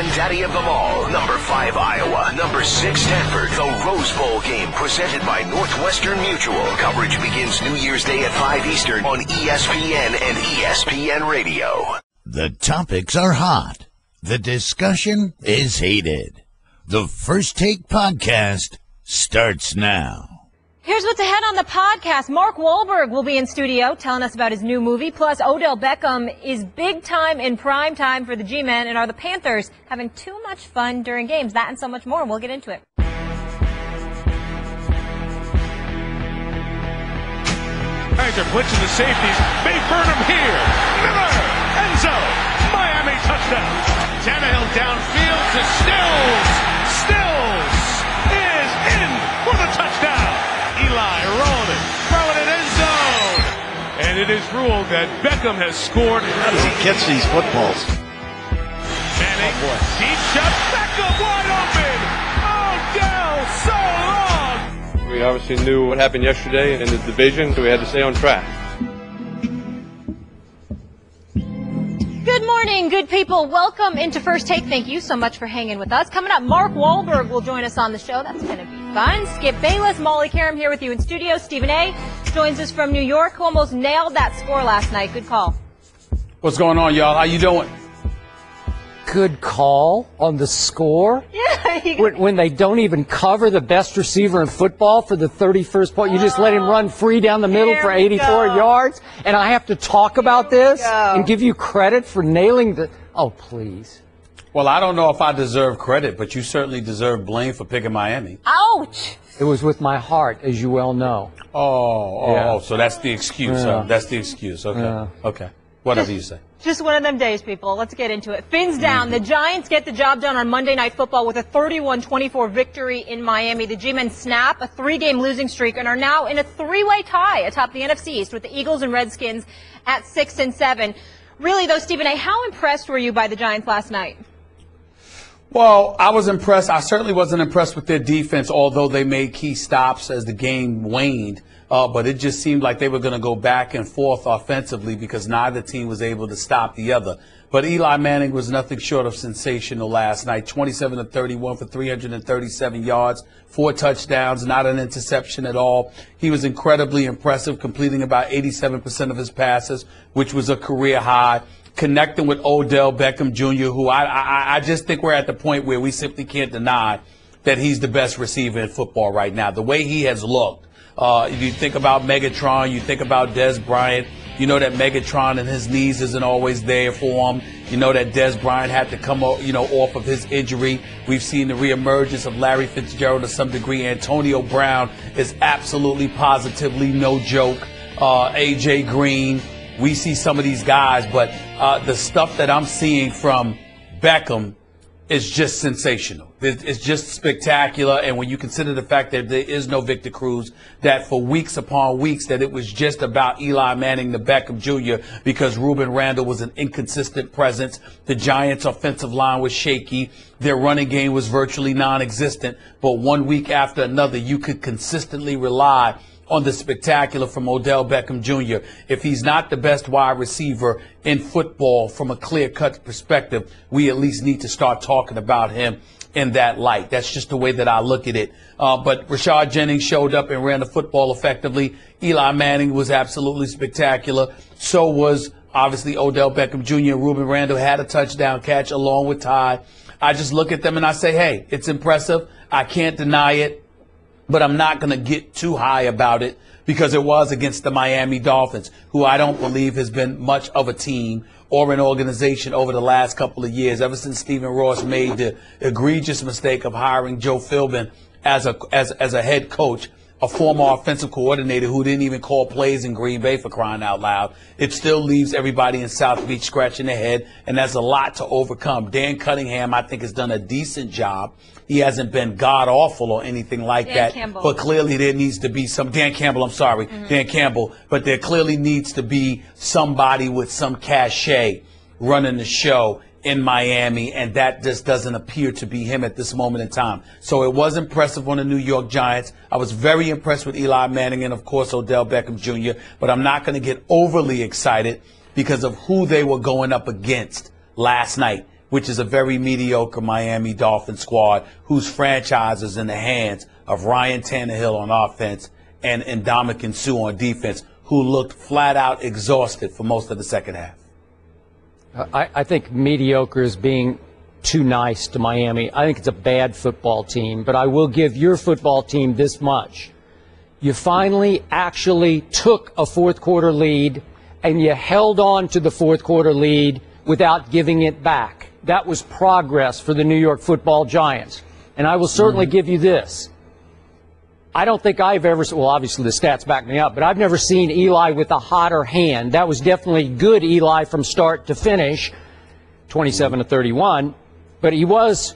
granddaddy of them all. Number 5, Iowa. Number 6, Stanford. The Rose Bowl game presented by Northwestern Mutual. Coverage begins New Year's Day at 5 Eastern on ESPN and ESPN Radio. The topics are hot. The discussion is heated. The First Take podcast starts now. Here's what's ahead on the podcast. Mark Wahlberg will be in studio telling us about his new movie. Plus, Odell Beckham is big time in prime time for the G-Men. And are the Panthers having too much fun during games? That and so much more. We'll get into it. They're blitzing the safeties. May Burnham here. Miller. End zone. Miami touchdown. Tannehill downfield to Stills. Stills is in for the touchdown. Eli rolling, throwing it end zone. And it is ruled that Beckham has scored. How does he catch these footballs? Manning, deep shot, Beckham wide open. Odell, so long. We obviously knew what happened yesterday in the division, so we had to stay on track. Good morning, good people. Welcome into First Take. Thank you so much for hanging with us. Coming up, Mark Wahlberg will join us on the show. That's going to be fun. Skip Bayless, Molly Karam here with you in studio. Stephen A. joins us from New York, who almost nailed that score last night. Good call. What's going on, y'all? How you doing? Good call on the score. Yeah. When they don't even cover the best receiver in football for the 31st point, you just let him run free down the middle for 84 yards, and I have to talk about this and give you credit for nailing the. Oh, please. Well, I don't know if I deserve credit, but you certainly deserve blame for picking Miami. Ouch. It was with my heart, as you well know. Oh, so that's the excuse. Huh? That's the excuse. Okay. Okay. Whatever you say. Just one of them days, people. Let's get into it. Fins down. The Giants get the job done on Monday Night Football with a 31-24 victory in Miami. The G-Men snap a 3-game losing streak and are now in a 3-way tie atop the NFC East with the Eagles and Redskins at 6 and 7. Really, though, Stephen A., how impressed were you by the Giants last night? Well, I was impressed. I certainly wasn't impressed with their defense, although they made key stops as the game waned. But it just seemed like they were going to go back and forth offensively because neither team was able to stop the other. But Eli Manning was nothing short of sensational last night. 27-31 for 337 yards, 4 touchdowns, not an interception at all. He was incredibly impressive, completing about 87% of his passes, which was a career high. Connecting with Odell Beckham Jr., who I just think we're at the point where we simply can't deny that he's the best receiver in football right now. The way he has looked. You think about Megatron, you think about Dez Bryant. You know that Megatron and his knees isn't always there for him. You know that Dez Bryant had to come, off of his injury. We've seen the reemergence of Larry Fitzgerald to some degree. Antonio Brown is absolutely positively no joke. A.J. Green. We see some of these guys, but the stuff that I'm seeing from Beckham is just sensational. It's just spectacular. And when you consider the fact that there is no Victor Cruz, that for weeks upon weeks that it was just about Eli Manning to Beckham Jr. because Ruben Randle was an inconsistent presence. The Giants' offensive line was shaky. Their running game was virtually non-existent. But one week after another, you could consistently rely on the spectacular from Odell Beckham Jr. If he's not the best wide receiver in football from a clear-cut perspective, we at least need to start talking about him in that light. That's just the way that I look at it. But Rashad Jennings showed up and ran the football effectively. Eli Manning was absolutely spectacular. So was obviously Odell Beckham Jr. Ruben Randle had a touchdown catch along with Ty. I just look at them and I say, hey, it's impressive. I can't deny it. But I'm not going to get too high about it because it was against the Miami Dolphins, who I don't believe has been much of a team or an organization over the last couple of years, ever since Stephen Ross made the egregious mistake of hiring Joe Philbin as a head coach, a former offensive coordinator who didn't even call plays in Green Bay, for crying out loud. It still leaves everybody in South Beach scratching their head, and that's a lot to overcome. Dan Cunningham, I think, has done a decent job. He hasn't been god-awful or anything like that. Campbell. But clearly there needs to be some – Dan Campbell, I'm sorry. Dan Campbell. But there clearly needs to be somebody with some cachet running the show in Miami, and that just doesn't appear to be him at this moment in time. So it was impressive on the New York Giants. I was very impressed with Eli Manning and, of course, Odell Beckham Jr., but I'm not going to get overly excited because of who they were going up against last night. which is a very mediocre Miami Dolphins squad whose franchise is in the hands of Ryan Tannehill on offense and Ndamukong Suh on defense, who looked flat out exhausted for most of the second half. I think mediocre is being too nice to Miami. I think it's a bad football team, but I will give your football team this much. You finally actually took a fourth quarter lead, and you held on to the fourth quarter lead without giving it back. That was progress for the New York Football Giants. And I will certainly give you this. I don't think I've ever, well, obviously the stats back me up, but I've never seen Eli with a hotter hand. That was definitely good Eli from start to finish, 27-31. But he was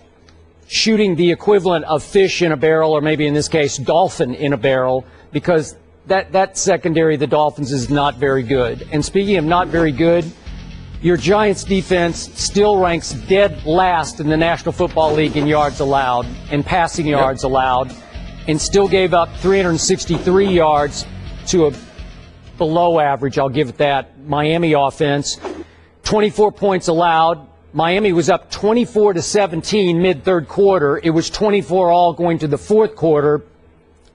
shooting the equivalent of fish in a barrel, or maybe in this case, dolphin in a barrel, because that secondary, the Dolphins, is not very good. And speaking of not very good, your Giants defense still ranks dead last in the National Football League in yards allowed and passing yards allowed, and still gave up 363 yards to a below average, I'll give it that, Miami offense. 24 points allowed. Miami was up 24-17 mid-third quarter. It was 24 all going to the fourth quarter.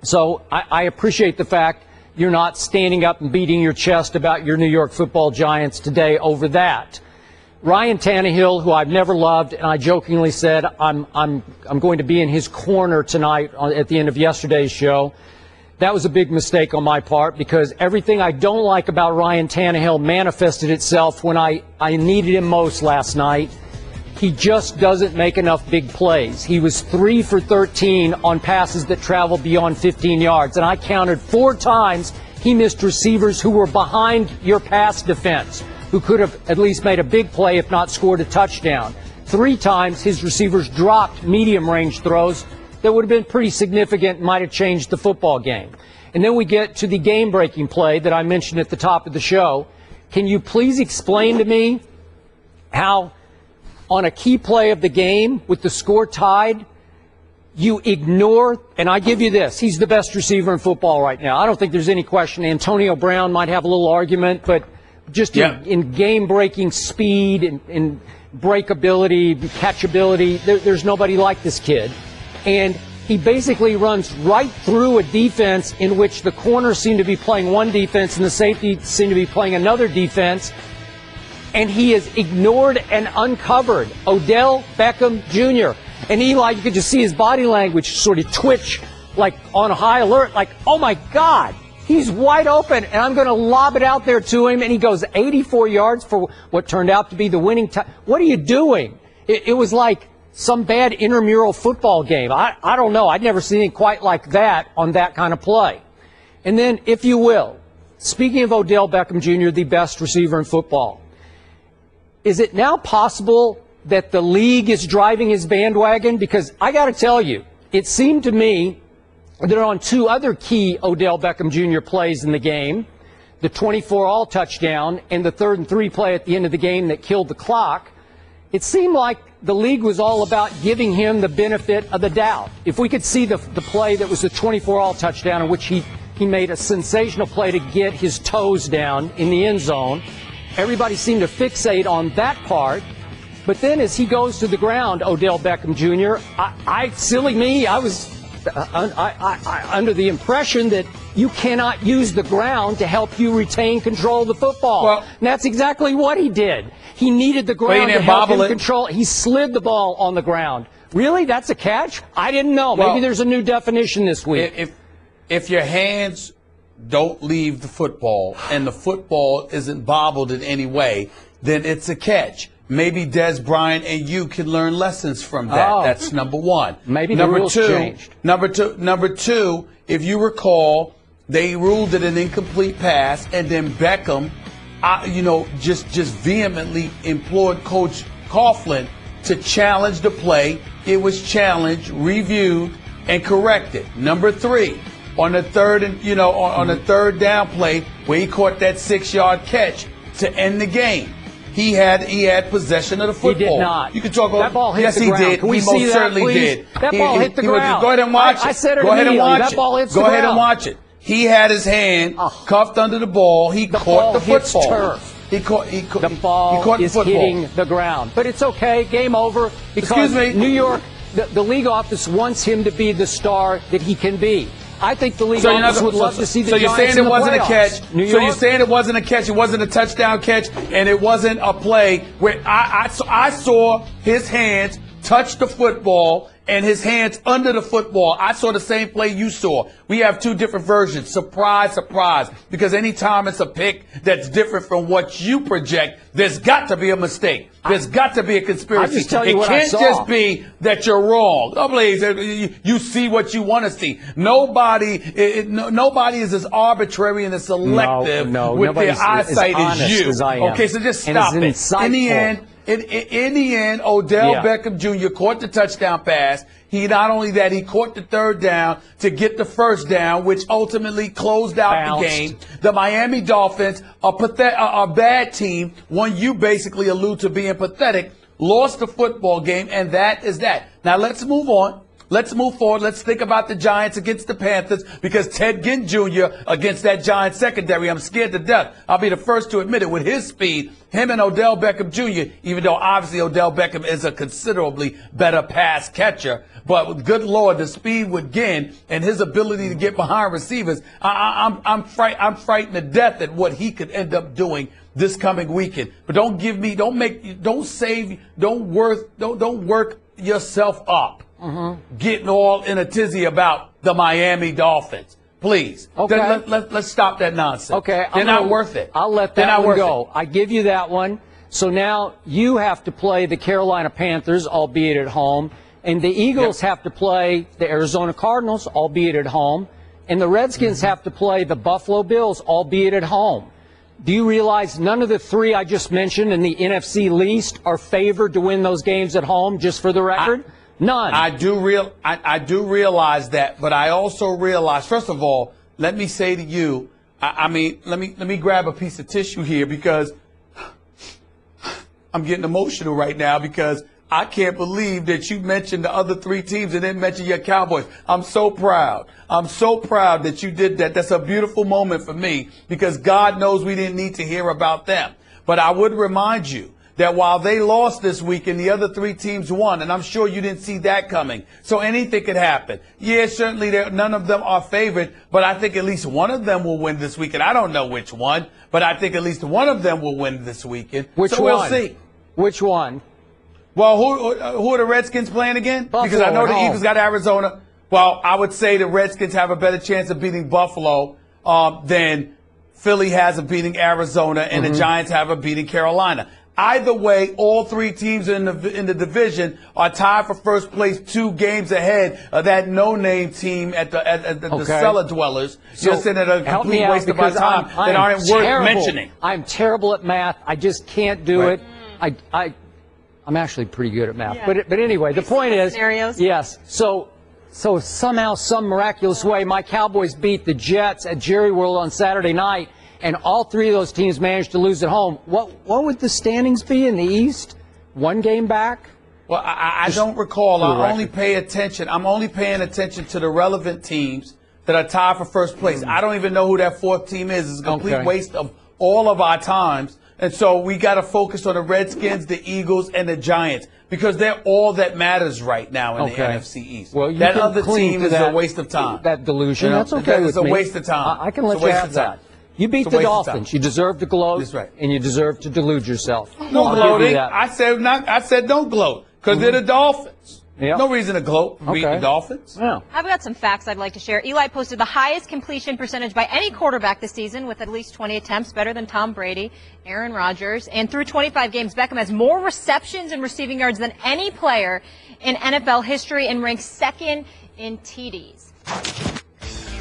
So I appreciate the fact you're not standing up and beating your chest about your New York Football Giants today over that. Ryan Tannehill, who I've never loved, and I jokingly said I'm going to be in his corner tonight at the end of yesterday's show. That was a big mistake on my part, because everything I don't like about Ryan Tannehill manifested itself when I needed him most last night. He just doesn't make enough big plays. He was 3 for 13 on passes that traveled beyond 15 yards, and I counted 4 times he missed receivers who were behind your pass defense, who could have at least made a big play if not scored a touchdown. 3 times his receivers dropped medium-range throws that would have been pretty significant and might have changed the football game. And then we get to the game-breaking play that I mentioned at the top of the show. Can you please explain to me how, on a key play of the game with the score tied, you ignore, and I give you this, he's the best receiver in football right now. I don't think there's any question. Antonio Brown might have a little argument, but just in game-breaking speed and breakability, catchability, there's nobody like this kid. And he basically runs right through a defense in which the corners seem to be playing one defense and the safety seem to be playing another defense. And he has ignored and uncovered Odell Beckham Jr. And Eli, you could just see his body language sort of twitch, like on high alert, like, oh my God, he's wide open, and I'm going to lob it out there to him. And he goes 84 yards for what turned out to be the winning time. What are you doing? It was like some bad intramural football game. I don't know. I'd never seen it quite like that on that kind of play. And then, if you will, speaking of Odell Beckham Jr., the best receiver in football, is it now possible that the league is driving his bandwagon? Because I got to tell you, it seemed to me that on 2 other key Odell Beckham Jr. plays in the game, the 24-all touchdown and the 3rd and 3 play at the end of the game that killed the clock, it seemed like the league was all about giving him the benefit of the doubt. If we could see the play that was the 24-all touchdown in which he made a sensational play to get his toes down in the end zone, everybody seemed to fixate on that part. But then as he goes to the ground, Odell Beckham Jr., silly me, I was under the impression that you cannot use the ground to help you retain control of the football. Well, and that's exactly what he did. He needed the ground to help him control. He slid the ball on the ground. Really? That's a catch? I didn't know. Maybe there's a new definition this week. If your hands don't leave the football and the football isn't bobbled in any way, then it's a catch. Maybe Des Bryant and you can learn lessons from that. Oh. That's number one. Maybe the rules changed. Number two, if you recall, they ruled it an incomplete pass, and then Beckham, just vehemently implored Coach Coughlin to challenge the play. It was challenged, reviewed, and corrected. Number 3, on the third on the third down play where he caught that 6-yard catch to end the game. He had possession of the football. He did not. You can talk about that ball hit the ground. Yes, he did. Can we he see most that, certainly please? did. That ball hit the ground. Go ahead and watch it. I said it Go ahead and watch that it. Ball hits Go the ahead ground. and watch it. He had his hand cuffed under the ball. He caught the football. Hits turf. The ball is hitting the ground. But it's okay. Game over. Because New York, the league office wants him to be the star that he can be. I think the league office would love to see the Giants in the playoffs. So you're saying it wasn't a catch. So you're saying it wasn't a catch. It wasn't a touchdown catch, and it wasn't a play where I saw his hands touch the football and his hands under the football. I saw the same play you saw. We have two different versions. Surprise, surprise. Because anytime it's a pick that's different from what you project, there's got to be a mistake. There's got to be a conspiracy. It can't just be that you're wrong. Oh, please, you see what you want to see. Nobody is as arbitrary and as selective with their eyesight as you. Okay, so just stop it. In the end, Odell Beckham Jr. caught the touchdown pass. He not only that, he caught the third down to get the first down, which ultimately closed out the game. The Miami Dolphins, a bad team, one you basically allude to being pathetic, lost the football game, and that is that. Now let's move on. Let's move forward. Let's think about the Giants against the Panthers, because Ted Ginn Jr. against that Giants secondary, I'm scared to death. I'll be the first to admit it. With his speed, him and Odell Beckham Jr., even though obviously Odell Beckham is a considerably better pass catcher, but good Lord, the speed with Ginn and his ability to get behind receivers, I'm frightened to death at what he could end up doing this coming weekend. But don't work yourself up. Getting all in a tizzy about the Miami Dolphins. Please. Okay. Let's stop that nonsense. Okay. They're not worth it. I'll let that one go. I give you that one. So now you have to play the Carolina Panthers, albeit at home, and the Eagles have to play the Arizona Cardinals, albeit at home, and the Redskins have to play the Buffalo Bills, albeit at home. Do you realize none of the three I just mentioned in the NFC least are favored to win those games at home, just for the record? None. I do realize that, but I also realize, first of all, let me say to you, let me grab a piece of tissue here, because I'm getting emotional right now, because I can't believe that you mentioned the other three teams and didn't mention your Cowboys. I'm so proud. I'm so proud that you did that. That's a beautiful moment for me, because God knows we didn't need to hear about them. But I would remind you that while they lost this week and the other three teams won, and I'm sure you didn't see that coming. So anything could happen. Yeah, certainly none of them are favored, but I think at least one of them will win this weekend. I don't know which one, but I think at least one of them will win this weekend. Which one? We'll see. Which one? Well, who are the Redskins playing again? Buffalo, because I know the Eagles got Arizona. Well, I would say the Redskins have a better chance of beating Buffalo than Philly has of beating Arizona, and the Giants have of beating Carolina. Either way, all three teams in the division are tied for first place, 2 games ahead of that no-name team at the cellar dwellers. So just in a complete waste of our time that aren't worth mentioning. I'm terrible at math. I just can't do it. I'm actually pretty good at math. Yeah. But anyway, the point is, yes. So somehow, some miraculous way, my Cowboys beat the Jets at Jerry World on Saturday night, and all three of those teams managed to lose at home. What would the standings be in the East? 1 game back? Well, I don't recall. I'm only paying attention to the relevant teams that are tied for first place. I don't even know who that 4th team is. It's a complete waste of all of our times. And so we got to focus on the Redskins, the Eagles, and the Giants, because they're all that matters right now in the NFC East. Well, that other team is a waste of time. That delusion. That's okay with me. It's a waste of time. I can let you have that. You beat the Dolphins. You deserve to gloat. That's right. And you deserve to delude yourself. No gloating. I said don't gloat, because they're the Dolphins. Yep. No reason to gloat. Beat the Dolphins. Yeah. I've got some facts I'd like to share. Eli posted the highest completion percentage by any quarterback this season with at least 20 attempts, better than Tom Brady, Aaron Rodgers. And through 25 games, Beckham has more receptions and receiving yards than any player in NFL history and ranks 2nd in TDs.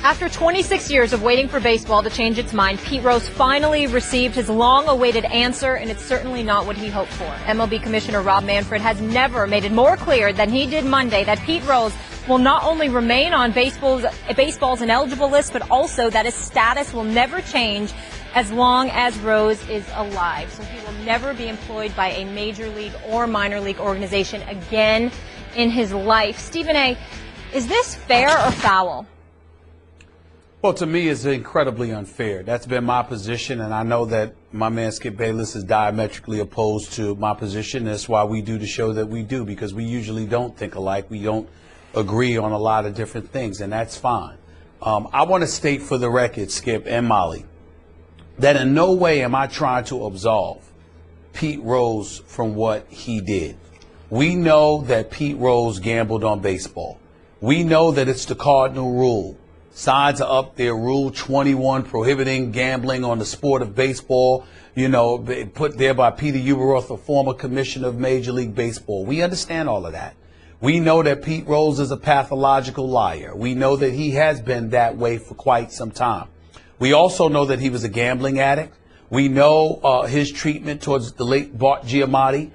After 26 years of waiting for baseball to change its mind, Pete Rose finally received his long-awaited answer, and it's certainly not what he hoped for. MLB Commissioner Rob Manfred has never made it more clear than he did Monday that Pete Rose will not only remain on baseball's ineligible list, but also that his status will never change as long as Rose is alive. So he will never be employed by a major league or minor league organization again in his life. Stephen A., is this fair or foul? Well, to me, it's incredibly unfair. That's been my position, and I know that my man Skip Bayless is diametrically opposed to my position. That's why we do the show that we do, because we usually don't think alike. We don't agree on a lot of different things, and that's fine. I want to state for the record, Skip and Molly, that in no way am I trying to absolve Pete Rose from what he did. We know that Pete Rose gambled on baseball. We know that it's the cardinal rule. Signs are up there, Rule 21, prohibiting gambling on the sport of baseball, put there by Peter Ueberroth, a former commissioner of Major League Baseball. We understand all of that. We know that Pete Rose is a pathological liar. We know that he has been that way for quite some time. We also know that he was a gambling addict. We know his treatment towards the late Bart Giamatti,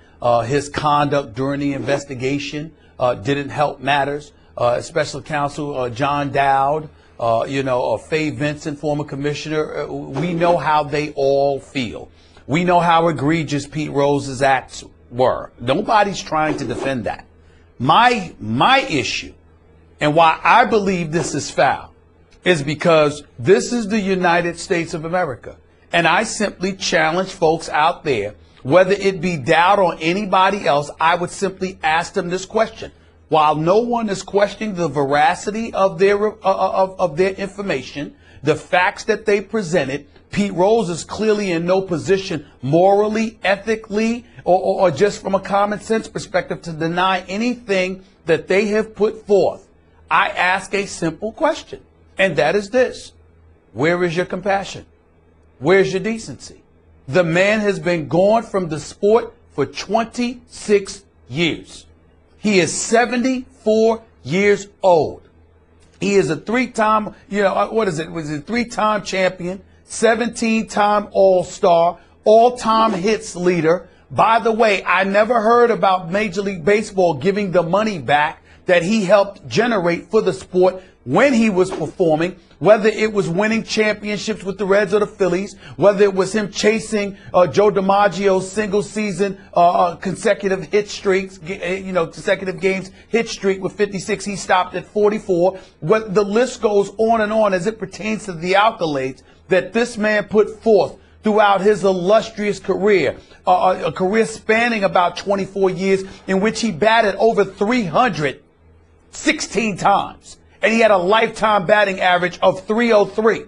his conduct during the investigation didn't help matters. Special counsel John Dowd, Faye Vincent, former commissioner. We know how they all feel. We know how egregious Pete Rose's acts were. Nobody's trying to defend that. My issue, and why I believe this is foul, is because this is the United States of America. And I simply challenge folks out there, whether it be Dowd or anybody else, I would simply ask them this question. While no one is questioning the veracity of their information, the facts that they presented, Pete Rose is clearly in no position morally, ethically, or just from a common sense perspective to deny anything that they have put forth. I ask a simple question, and that is this. Where is your compassion? Where's your decency? The man has been gone from the sport for 26 years. He is 74 years old. He is a three-time, three-time champion, 17-time All-Star, all-time hits leader. By the way, I never heard about Major League Baseball giving the money back that he helped generate for the sport when he was performing, whether it was winning championships with the Reds or the Phillies, whether it was him chasing Joe DiMaggio's single-season consecutive hit streaks, consecutive games hit streak with 56. He stopped at 44. The list goes on and on as it pertains to the accolades that this man put forth throughout his illustrious career, a career spanning about 24 years in which he batted over 300 16 times. And he had a lifetime batting average of 303.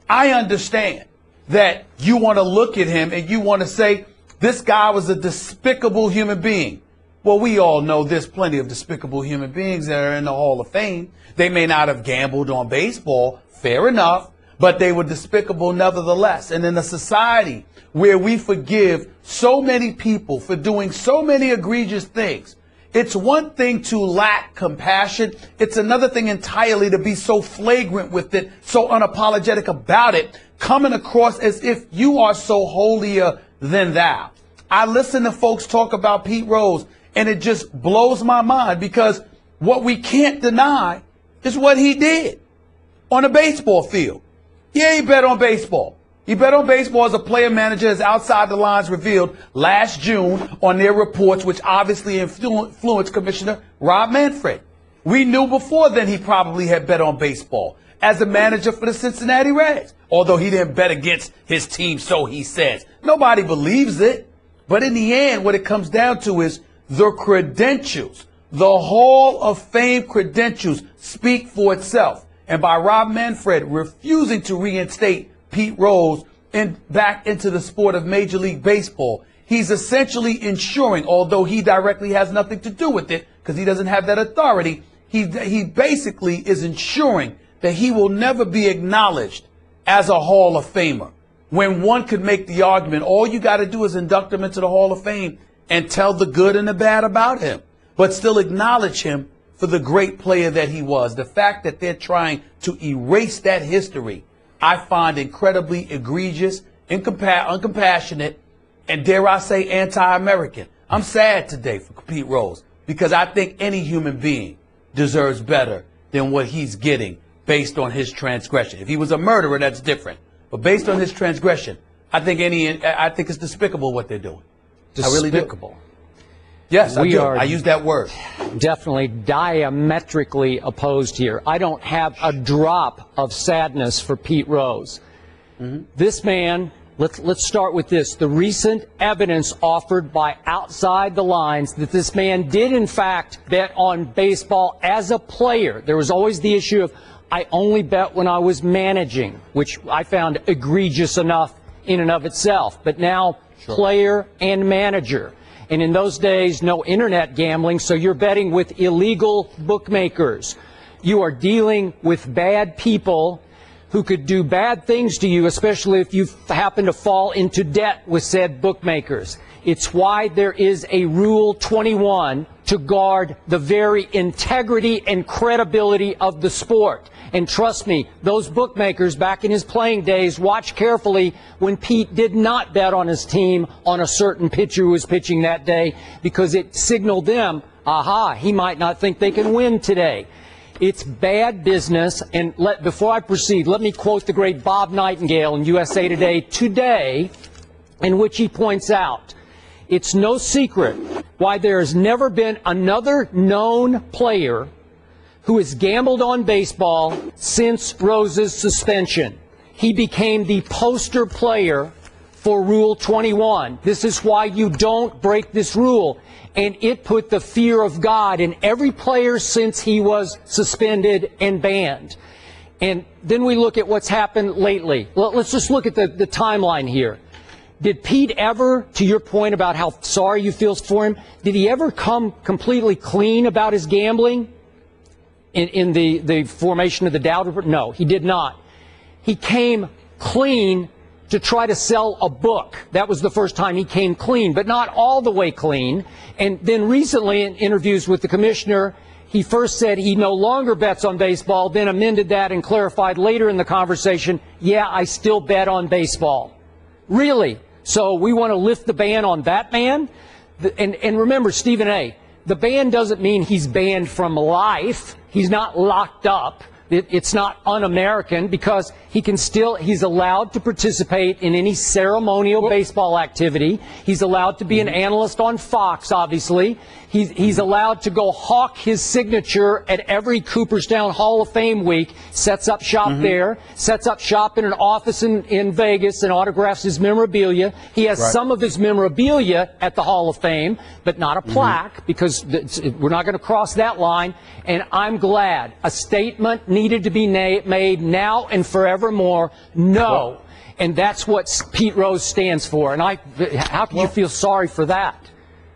I understand that you want to look at him and you want to say, this guy was a despicable human being. Well, we all know there's plenty of despicable human beings that are in the Hall of Fame. They may not have gambled on baseball, fair enough, but they were despicable nevertheless. And in a society where we forgive so many people for doing so many egregious things, it's one thing to lack compassion. It's another thing entirely to be so flagrant with it, so unapologetic about it, coming across as if you are so holier than thou. I listen to folks talk about Pete Rose, and it just blows my mind because what we can't deny is what he did on a baseball field. Yeah, he bet on baseball. He bet on baseball as a player manager, as Outside the Lines revealed last June on their reports, which obviously influenced Commissioner Rob Manfred. We knew before then he probably had bet on baseball as a manager for the Cincinnati Reds, although he didn't bet against his team, so he says. Nobody believes it. But in the end, what it comes down to is the credentials. The Hall of Fame credentials speak for itself. And by Rob Manfred refusing to reinstate Pete Rose back into the sport of Major League Baseball, he's essentially ensuring, although he directly has nothing to do with it because he doesn't have that authority, he basically is ensuring that he will never be acknowledged as a Hall of Famer. When one could make the argument, all you got to do is induct him into the Hall of Fame and tell the good and the bad about him, but still acknowledge him for the great player that he was. The fact that they're trying to erase that history, I find incredibly egregious, uncompassionate, and dare I say anti-American. I'm sad today for Pete Rose because I think any human being deserves better than what he's getting based on his transgression. If he was a murderer, that's different. But based on his transgression, I think it's despicable what they're doing. Despicable. I really do. Yes, I we do. are I use that word. definitely diametrically opposed here. I don't have a drop of sadness for Pete Rose. This man, let's start with this. The recent evidence offered by Outside the Lines that this man did, in fact, bet on baseball as a player. There was always the issue of, I only bet when I was managing, which I found egregious enough in and of itself. But now, player and manager. And in those days, no internet gambling, so you're betting with illegal bookmakers. You are dealing with bad people who could do bad things to you, especially if you happen to fall into debt with said bookmakers. It's why there is a Rule 21 to guard the very integrity and credibility of the sport. And trust me, those bookmakers back in his playing days watched carefully when Pete did not bet on his team on a certain pitcher who was pitching that day, because it signaled them, aha, he might not think they can win today. It's bad business. And before I proceed, let me quote the great Bob Nightingale in USA Today, in which he points out, it's no secret why there has never been another known player who has gambled on baseball since Rose's suspension. He became the poster player for Rule 21. This is why you don't break this rule. And it put the fear of God in every player since he was suspended and banned. And then we look at what's happened lately. Let's just look at the timeline here. Did Pete ever, to your point about how sorry you feel for him, did he ever come completely clean about his gambling in the formation of the Dowd Report? No, he did not. He came clean to try to sell a book. That was the first time he came clean, but not all the way clean. And then recently in interviews with the commissioner, he first said he no longer bets on baseball, then amended that and clarified later in the conversation, yeah, I still bet on baseball. Really? So we want to lift the ban on that man? And remember, Stephen A., the ban doesn't mean he's banned from life. He's not locked up. It's not un-American, because he's allowed to participate in any ceremonial baseball activity. He's allowed to be an analyst on Fox, obviously. He's allowed to go hawk his signature at every Cooperstown Hall of Fame week, sets up shop there, sets up shop in an office in Vegas and autographs his memorabilia. He has some of his memorabilia at the Hall of Fame, but not a plaque, because we're not going to cross that line. And I'm glad a statement needed to be made now and forevermore. No. And that's what Pete Rose stands for. And how can you feel sorry for that?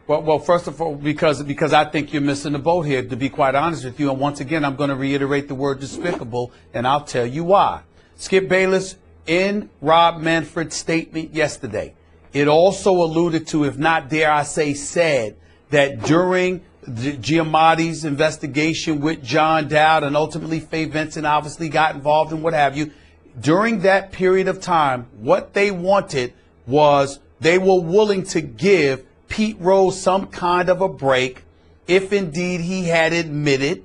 Well, first of all, because I think you're missing the boat here, to be quite honest with you. And once again, I'm going to reiterate the word despicable, and I'll tell you why. Skip Bayless, in Rob Manfred's statement yesterday, it also alluded to, if not dare I say said, that during Giamatti's investigation with John Dowd, and ultimately Faye Vincent obviously got involved and what have you, during that period of time, what they wanted was they were willing to give Pete Rose some kind of a break if indeed he had admitted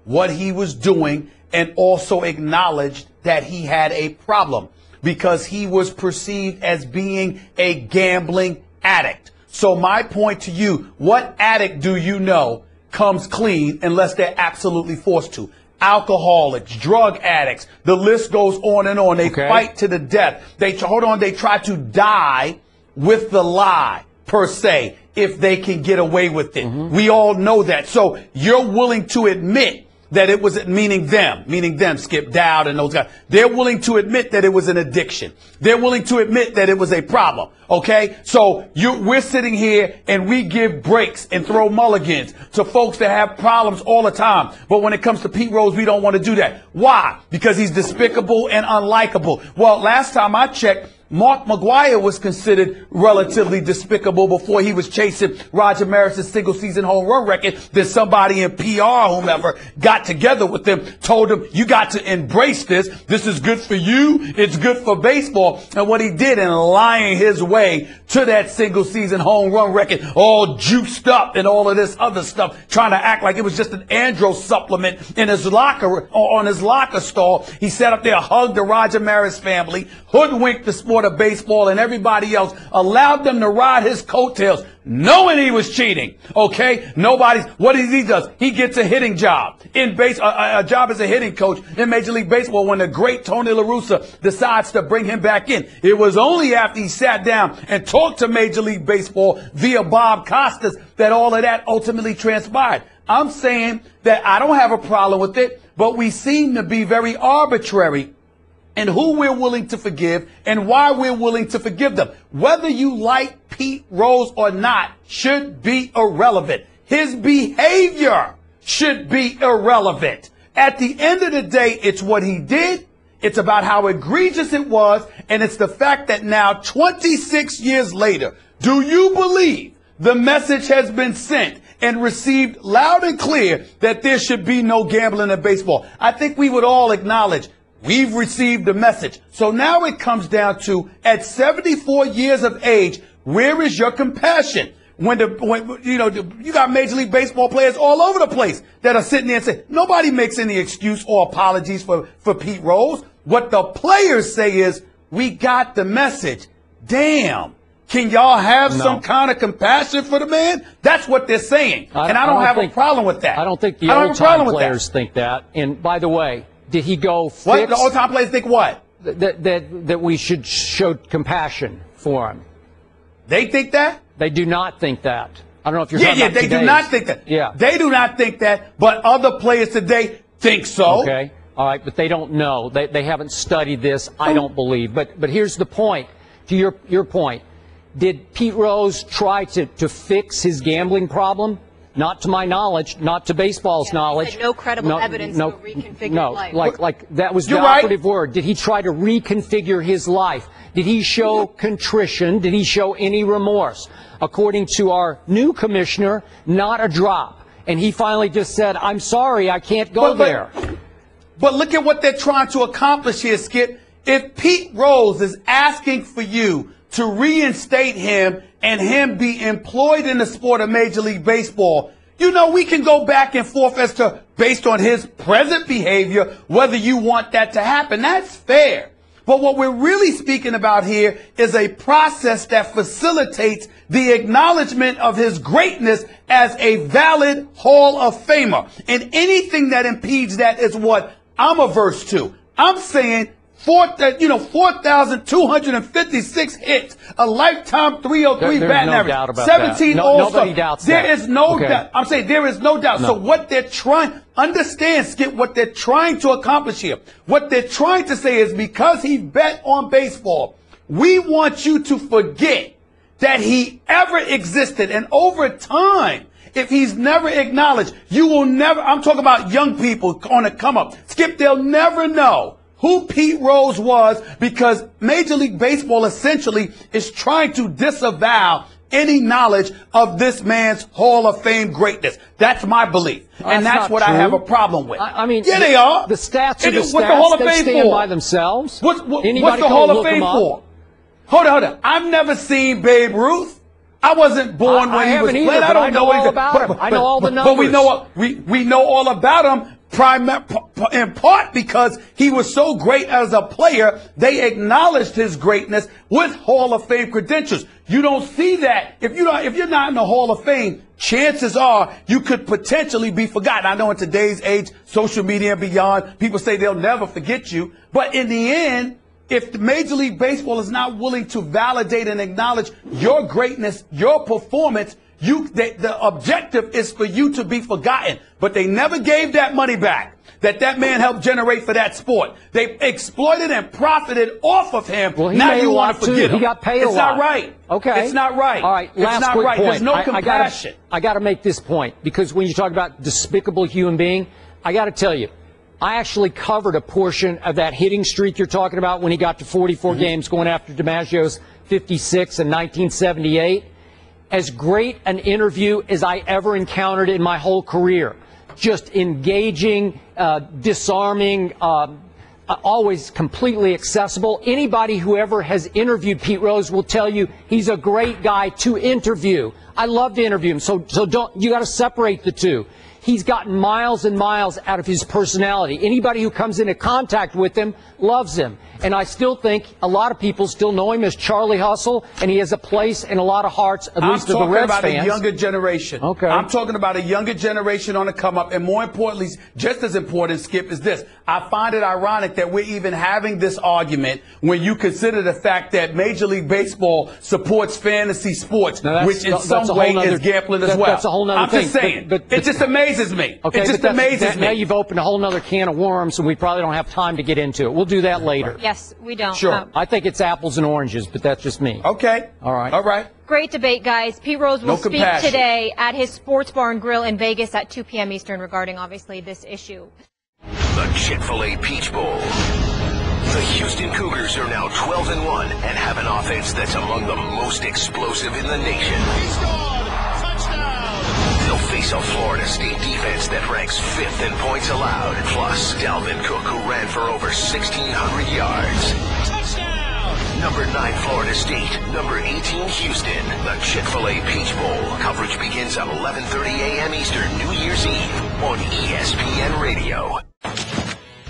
what he was doing and also acknowledged that he had a problem, because he was perceived as being a gambling addict. So my point to you, what addict do you know comes clean unless they're absolutely forced to? Alcoholics, drug addicts, the list goes on and on. They fight to the death. They try to die with the lie, per se, if they can get away with it. We all know that. So you're willing to admit that it was, meaning them, Skip Dowd and those guys. They're willing to admit that it was an addiction. They're willing to admit that it was a problem. Okay? So we're sitting here and we give breaks and throw mulligans to folks that have problems all the time. But when it comes to Pete Rose, we don't want to do that. Why? Because he's despicable and unlikable. Well, last time I checked, Mark McGwire was considered relatively despicable before he was chasing Roger Maris's single-season home run record. Then somebody in PR, whomever, got together with him, told him, you got to embrace this. This is good for you. It's good for baseball. And what he did in lying his way to that single-season home run record, all juiced up and all of this other stuff, trying to act like it was just an andro supplement in his locker, on his locker stall. He sat up there, hugged the Roger Maris family, hoodwinked the sports sport of baseball and everybody else allowed them to ride his coattails, knowing he was cheating. Okay, what he does? He gets a hitting job in a job as a hitting coach in Major League Baseball. When the great Tony La Russa decides to bring him back in, it was only after he sat down and talked to Major League Baseball via Bob Costas that all of that ultimately transpired. I'm saying that I don't have a problem with it, but we seem to be very arbitrary in who we're willing to forgive and why we're willing to forgive them. Whether you like Pete Rose or not should be irrelevant. His behavior should be irrelevant. At the end of the day, it's what he did. It's about how egregious it was. And it's the fact that now, 26 years later, do you believe the message has been sent and received loud and clear that there should be no gambling in baseball? I think we would all acknowledge we've received the message. So now it comes down to, at 74 years of age, where is your compassion? When you got Major League Baseball players all over the place that are sitting there and say, nobody makes any excuse or apologies for Pete Rose. What the players say is, we got the message. Damn. Can y'all have some kind of compassion for the man? That's what they're saying. And I don't have a problem with that. I don't think the old-time players think that. And by the way, did he go fix? What? The old-time players think what? That we should show compassion for him. They think that? They do not think that. I don't know if you're talking about they do not think that. Yeah. They do not think that, but other players today think so. Okay. All right, but they don't know. They haven't studied this, I don't believe. But here's the point. To your point. Did Pete Rose try to fix his gambling problem? Not to my knowledge, not to baseball's knowledge. No credible evidence to reconfigure life. Like that was the operative word. Did he try to reconfigure his life? Did he show contrition? Did he show any remorse? According to our new commissioner, not a drop. And he finally just said, I'm sorry, I can't go there. But look at what they're trying to accomplish here, Skip. If Pete Rose is asking for you to reinstate him and him be employed in the sport of Major League Baseball, we can go back and forth as to, based on his present behavior, whether you want that to happen. That's fair. But what we're really speaking about here is a process that facilitates the acknowledgement of his greatness as a valid Hall of Famer. And anything that impedes that is what I'm averse to. I'm saying 4,256 hits, a lifetime 303 batting average, 17 All-Stars. Nobody doubts that. There is no doubt. I'm saying there is no doubt. No. So what they're understand, Skip, what they're trying to accomplish here. What they're trying to say is, because he bet on baseball, we want you to forget that he ever existed. And over time, if he's never acknowledged, you will never, I'm talking about young people on the come up. Skip, they'll never know who Pete Rose was, because Major League Baseball essentially is trying to disavow any knowledge of this man's Hall of Fame greatness. That's my belief. And that's what I have a problem with. I mean, yeah, they are. The stats are the stats. What's the Hall of Fame they stand for? By themselves. What's the Hall of Fame for? Hold on. I've never seen Babe Ruth. I wasn't born when he was playing. I don't know all about him. I know all the numbers. But we know all about him. In part because he was so great as a player, they acknowledged his greatness with Hall of Fame credentials. You don't see that. If you're not in the Hall of Fame, chances are you could potentially be forgotten. I know in today's age, social media and beyond, people say they'll never forget you. But in the end, if the Major League Baseball is not willing to validate and acknowledge your greatness, your performance, the objective is for you to be forgotten. But they never gave that money back that man helped generate for that sport. They exploited and profited off of him. Well, now you want to forget him. He got paid a lot. It's not right. Okay. It's not right. All right. Last it's not quick right. point. There's no compassion. I got to make this point, because when you talk about despicable human being, I got to tell you, I actually covered a portion of that hitting streak you're talking about when he got to 44 games, going after DiMaggio's 56 in 1978. As great an interview as I ever encountered in my whole career. Just engaging, disarming, always completely accessible. Anybody who ever has interviewed Pete Rose will tell you he's a great guy to interview. I love to interview him, so you got to separate the two. he's gotten miles and miles out of his personality. Anybody who comes into contact with him loves him. And I still think a lot of people still know him as Charlie Hustle, and he has a place in a lot of hearts, at least of the Reds fans. I'm talking about a younger generation. Okay. I'm talking about a younger generation on the come up, and more importantly, just as important, Skip, is this. I find it ironic that we're even having this argument when you consider the fact that Major League Baseball supports fantasy sports, which in some way is gambling as well. That's a whole other thing. I'm just saying. But it just amazes me. Okay, it just amazes me. Now you've opened a whole other can of worms, and we probably don't have time to get into it. We'll do that later. Yes, we don't. Sure. I think it's apples and oranges, but that's just me. Okay. All right. All right. Great debate, guys. Pete Rose will speak today at his Sports Bar and Grill in Vegas at 2 p.m. Eastern regarding, obviously, this issue. The Chick-fil-A Peach Bowl. The Houston Cougars are now 12-1 and have an offense that's among the most explosive in the nation. He's gone. Touchdown. They'll face a Florida State defense that ranks 5th in points allowed. Plus, Dalvin Cook, who ran for over 1,600 yards. Touchdown. Number 9, Florida State. Number 18, Houston. The Chick-fil-A Peach Bowl. Coverage begins at 11:30 a.m. Eastern, New Year's Eve on ESPN Radio.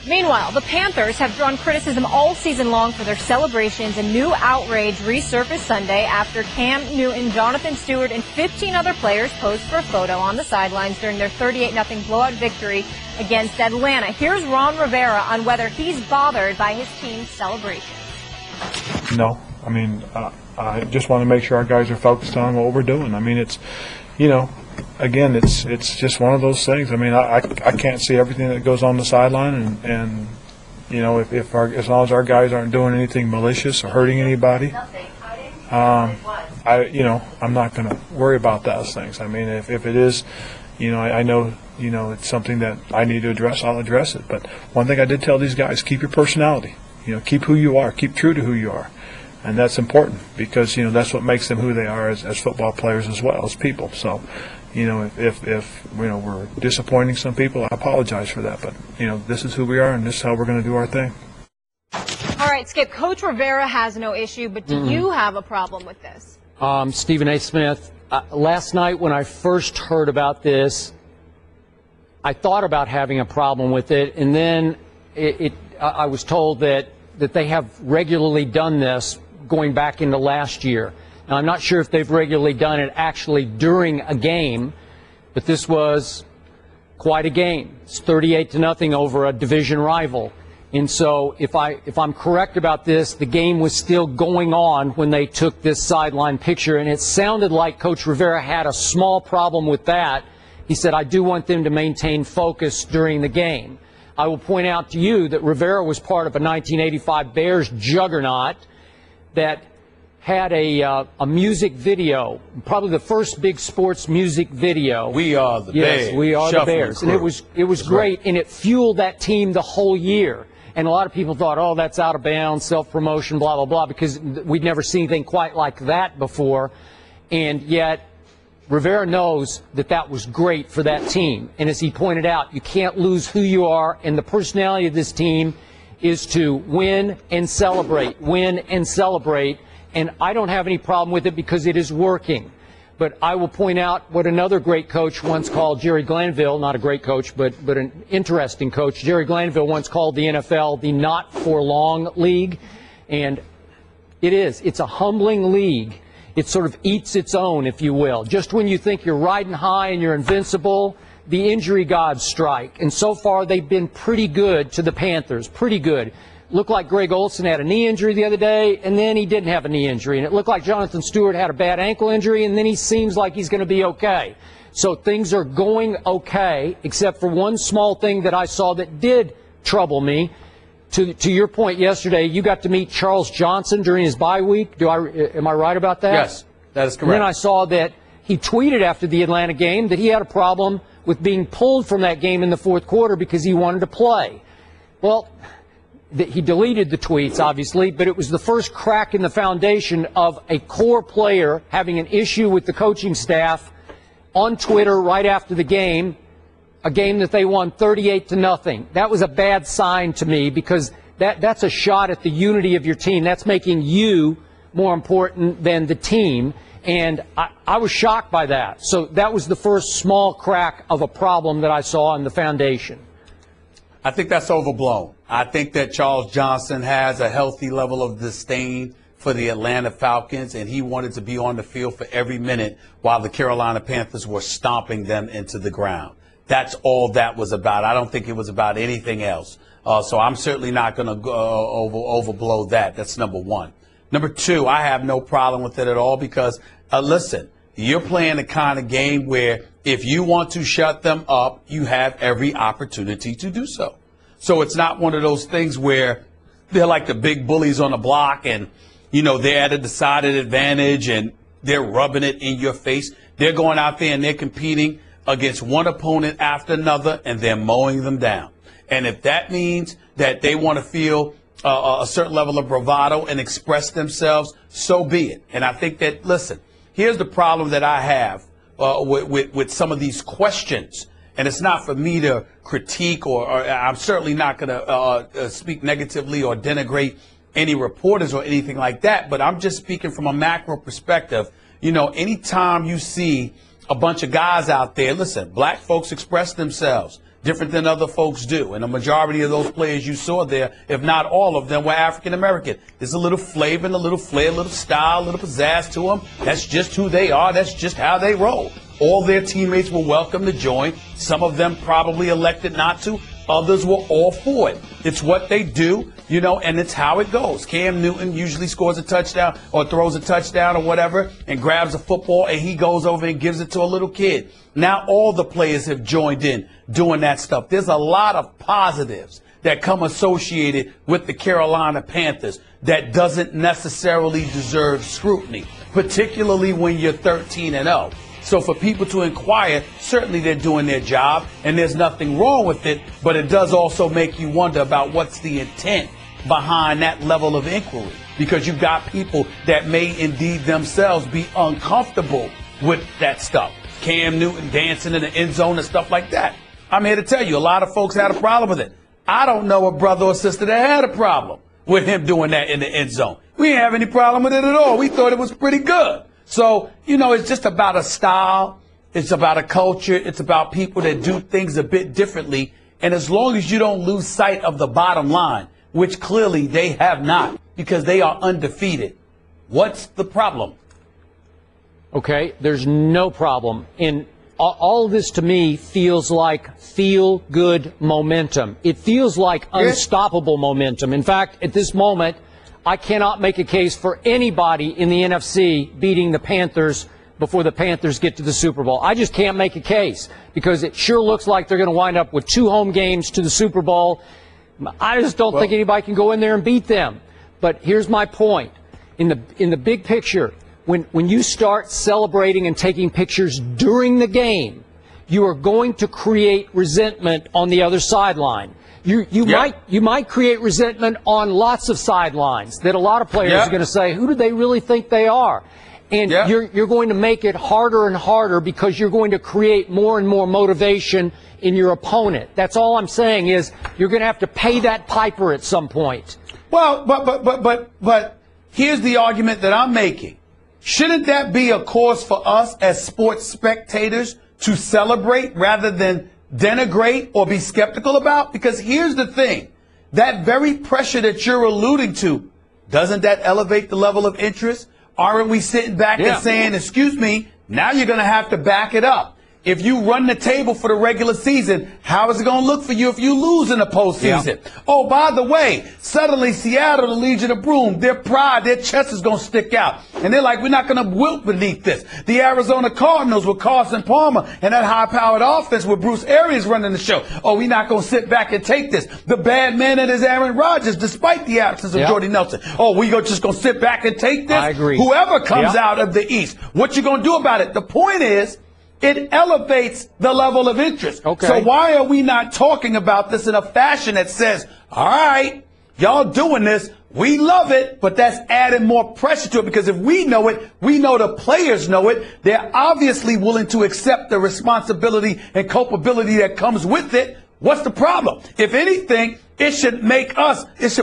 Meanwhile, the Panthers have drawn criticism all season long for their celebrations, and new outrage resurfaced Sunday after Cam Newton, Jonathan Stewart, and 15 other players posed for a photo on the sidelines during their 38-0 blowout victory against Atlanta. Here's Ron Rivera on whether he's bothered by his team's celebrations. No, I mean, I just want to make sure our guys are focused on what we're doing. I mean, it's, you know, again, it's just one of those things. I mean, I can't see everything that goes on the sideline, and you know, as long as our guys aren't doing anything malicious or hurting anybody, I'm not going to worry about those things. I mean, if it is, you know, I know, you know, it's something that I need to address, I'll address it. But one thing I did tell these guys: keep your personality. You know, keep who you are, keep true to who you are. And that's important because, you know, that's what makes them who they are as football players as well as people. So, you know, if you know, we're disappointing some people, I apologize for that. But, you know, this is who we are and this is how we're going to do our thing. All right, Skip, Coach Rivera has no issue, but do you have a problem with this? Stephen A. Smith, last night when I first heard about this, I thought about having a problem with it, and then I was told that they have regularly done this going back into last year. Now, I'm not sure if they've regularly done it actually during a game, but this was quite a game. It's 38-0 over a division rival. And so if I'm correct about this, the game was still going on when they took this sideline picture, and it sounded like Coach Rivera had a small problem with that. He said, I do want them to maintain focus during the game. I will point out to you that Rivera was part of a 1985 Bears juggernaut that had a music video, probably the first big sports music video. We are the Bears. Yes, we are the Bears. And it was great, and it fueled that team the whole year. And a lot of people thought, oh, that's out of bounds, self-promotion, blah, blah, blah, because we'd never seen anything quite like that before. And yet Rivera knows that that was great for that team. And as he pointed out, you can't lose who you are, and the personality of this team is to win and celebrate, win and celebrate. And I don't have any problem with it because it is working. But I will point out what another great coach once called Jerry Glanville, not a great coach, but an interesting coach. Jerry Glanville once called the NFL the not for long league. And it's a humbling league. It sort of eats its own, if you will. Just when you think you're riding high and you're invincible, the injury gods strike. And so far, they've been pretty good to the Panthers, pretty good. Looked like Greg Olsen had a knee injury the other day, and then he didn't have a knee injury. And it looked like Jonathan Stewart had a bad ankle injury, and then he seems like he's going to be okay. So things are going okay, except for one small thing that I saw that did trouble me. To your point yesterday, you got to meet Charles Johnson during his bye week. Am I right about that? Yes, that is correct. And then I saw that he tweeted after the Atlanta game that he had a problem with being pulled from that game in the fourth quarter because he wanted to play. Well, he deleted the tweets, obviously, but it was the first crack in the foundation of a core player having an issue with the coaching staff on Twitter right after the game. A game that they won 38-0. That was a bad sign to me because that's a shot at the unity of your team. That's making you more important than the team. And I was shocked by that. So that was the first small crack of a problem that I saw in the foundation. I think that's overblown. I think that Charles Johnson has a healthy level of disdain for the Atlanta Falcons, and he wanted to be on the field for every minute while the Carolina Panthers were stomping them into the ground. That's all that was about. I don't think it was about anything else. So I'm certainly not going to overblow that. That's number one. Number two, I have no problem with it at all because, listen, you're playing the kind of game where if you want to shut them up, you have every opportunity to do so. So it's not one of those things where they're like the big bullies on the block and, you know, they're at a decided advantage and they're rubbing it in your face. They're going out there and they're competing against one opponent after another and they're mowing them down. And if that means that they want to feel a certain level of bravado and express themselves, so be it. And I think that, listen, here's the problem that I have with some of these questions. And it's not for me to critique or I'm certainly not going to speak negatively or denigrate any reporters or anything like that. But I'm just speaking from a macro perspective. You know, anytime you see a bunch of guys out there, listen, black folks express themselves different than other folks do. And the majority of those players you saw there, if not all of them, were African American. There's a little flavor and a little flair, a little style, a little pizzazz to them. That's just who they are. That's just how they roll. All their teammates were welcome to join. Some of them probably elected not to. Others were all for it. It's what they do, you know, and it's how it goes. Cam Newton usually scores a touchdown or throws a touchdown or whatever and grabs a football and he goes over and gives it to a little kid. Now all the players have joined in doing that stuff. There's a lot of positives that come associated with the Carolina Panthers that doesn't necessarily deserve scrutiny, particularly when you're 13-0. So for people to inquire, certainly they're doing their job, and there's nothing wrong with it, but it does also make you wonder about what's the intent behind that level of inquiry, because you've got people that may indeed themselves be uncomfortable with that stuff. Cam Newton dancing in the end zone and stuff like that. I'm here to tell you, a lot of folks had a problem with it. I don't know a brother or sister that had a problem with him doing that in the end zone. We didn't have any problem with it at all. We thought it was pretty good. So, you know, it's just about a style. It's about a culture. It's about people that do things a bit differently. And as long as you don't lose sight of the bottom line, which clearly they have not because they are undefeated, what's the problem? Okay, there's no problem. And all of this to me feels like feel-good momentum. It feels like unstoppable momentum. In fact, at this moment, I cannot make a case for anybody in the NFC beating the Panthers before the Panthers get to the Super Bowl. I just can't make a case because it sure looks like they're going to wind up with 2 home games to the Super Bowl. I just don't think anybody can go in there and beat them. But here's my point. In the big picture, when you start celebrating and taking pictures during the game, you are going to create resentment on the other sideline. You might create resentment on lots of sidelines that a lot of players are going to say, who do they really think they are? And you're going to make it harder and harder because you're going to create more and more motivation in your opponent. That's all I'm saying is you're going to have to pay that piper at some point. Well, but here's the argument that I'm making. Shouldn't that be a cause for us as sports spectators to celebrate rather than denigrate or be skeptical about? Because here's the thing, that very pressure that you're alluding to, doesn't that elevate the level of interest? Aren't we sitting back and saying, excuse me, now you're going to have to back it up. If you run the table for the regular season, how is it going to look for you if you lose in the postseason? Yeah. Oh, by the way, suddenly Seattle, the Legion of Boom, their pride, their chest is going to stick out. And they're like, we're not going to wilt beneath this. The Arizona Cardinals with Carson Palmer and that high-powered offense with Bruce Arians running the show. Oh, we're not going to sit back and take this. The bad man that is Aaron Rodgers, despite the absence of Jordy Nelson. Oh, just going to sit back and take this? I agree. Whoever comes out of the East, what you going to do about it? The point is, it elevates the level of interest. Okay. So why are we not talking about this in a fashion that says, all right, y'all doing this, we love it, but that's adding more pressure to it because if we know it, we know the players know it. They're obviously willing to accept the responsibility and culpability that comes with it. What's the problem? If anything, it should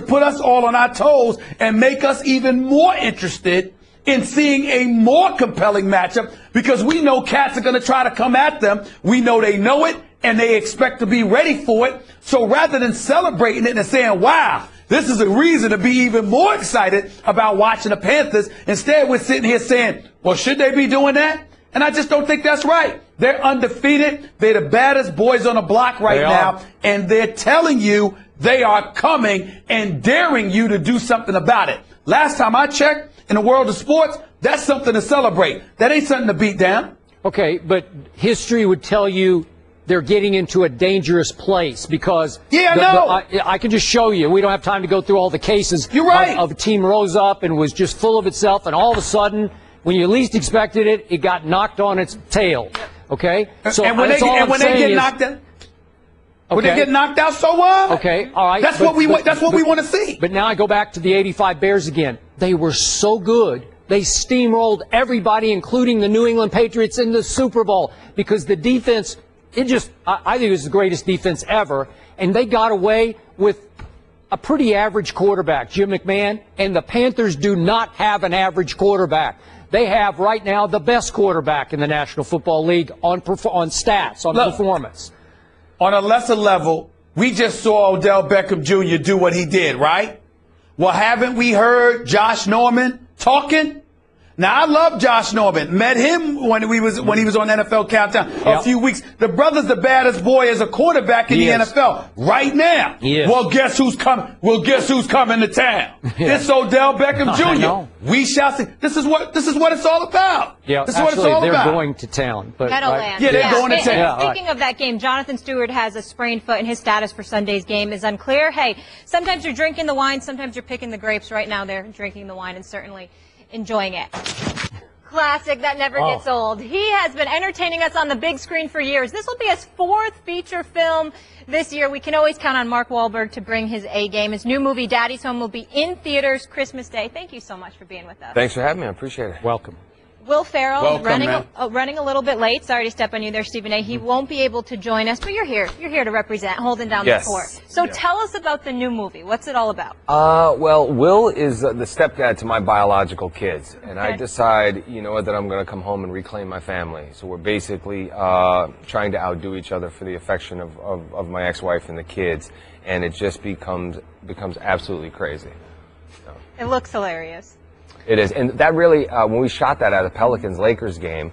put us all on our toes and make us even more interested in seeing a more compelling matchup because we know cats are going to try to come at them. We know it, and they expect to be ready for it. So rather than celebrating it and saying, wow, this is a reason to be even more excited about watching the Panthers, instead we're sitting here saying, well, should they be doing that? And I just don't think that's right. They're undefeated. They're the baddest boys on the block right now, and they're telling you they are coming and daring you to do something about it. Last time I checked, in the world of sports, that's something to celebrate. That ain't something to beat down. Okay, but history would tell you they're getting into a dangerous place because I can just show you. We don't have time to go through all the cases. You're right. Of a team rose up and was just full of itself, and all of a sudden, when you least expected it, it got knocked on its tail. Okay? So and when they get knocked out, when they get knocked out, so what? Okay, all right. That's what we want to see. But now I go back to the '85 Bears again. They were so good. They steamrolled everybody, including the New England Patriots, in the Super Bowl because the defense, I think it was the greatest defense ever, and they got away with a pretty average quarterback, Jim McMahon, and the Panthers do not have an average quarterback. They have right now the best quarterback in the National Football League on stats, on performance. On a lesser level, we just saw Odell Beckham Jr. do what he did, right? Well, haven't we heard Josh Norman talking? Now, I love Josh Norman. Met him when he was on NFL Countdown a few weeks. The brother's the baddest boy as a quarterback in the NFL right now. Well, guess who's coming? Guess who's coming to town? It's Odell Beckham Jr. We shall see. This is what it's all about. Yeah, this is what it's all about. They're going to town. But, Meadowlands. Yeah, they're going to town. Speaking of that game, Jonathan Stewart has a sprained foot, and his status for Sunday's game is unclear. Hey, sometimes you're drinking the wine, sometimes you're picking the grapes. Right now, they're drinking the wine and certainly enjoying it. Classic that never gets old. He has been entertaining us on the big screen for years. This will be his 4th feature film this year. We can always count on Mark Wahlberg to bring his A game. His new movie, Daddy's Home, will be in theaters Christmas Day. Thank you so much for being with us. Thanks for having me. I appreciate it. Welcome. Will Ferrell Welcome, running a little bit late. Sorry to step on you there, Stephen A. He won't be able to join us, but you're here. You're here to represent, holding down the fort. So tell us about the new movie. What's it all about? Well, Will is the stepdad to my biological kids, and I decide, that I'm going to come home and reclaim my family. So we're basically trying to outdo each other for the affection of my ex-wife and the kids, and it just becomes absolutely crazy. So. It looks hilarious. It is, and that really, when we shot that at a Pelicans-Lakers game,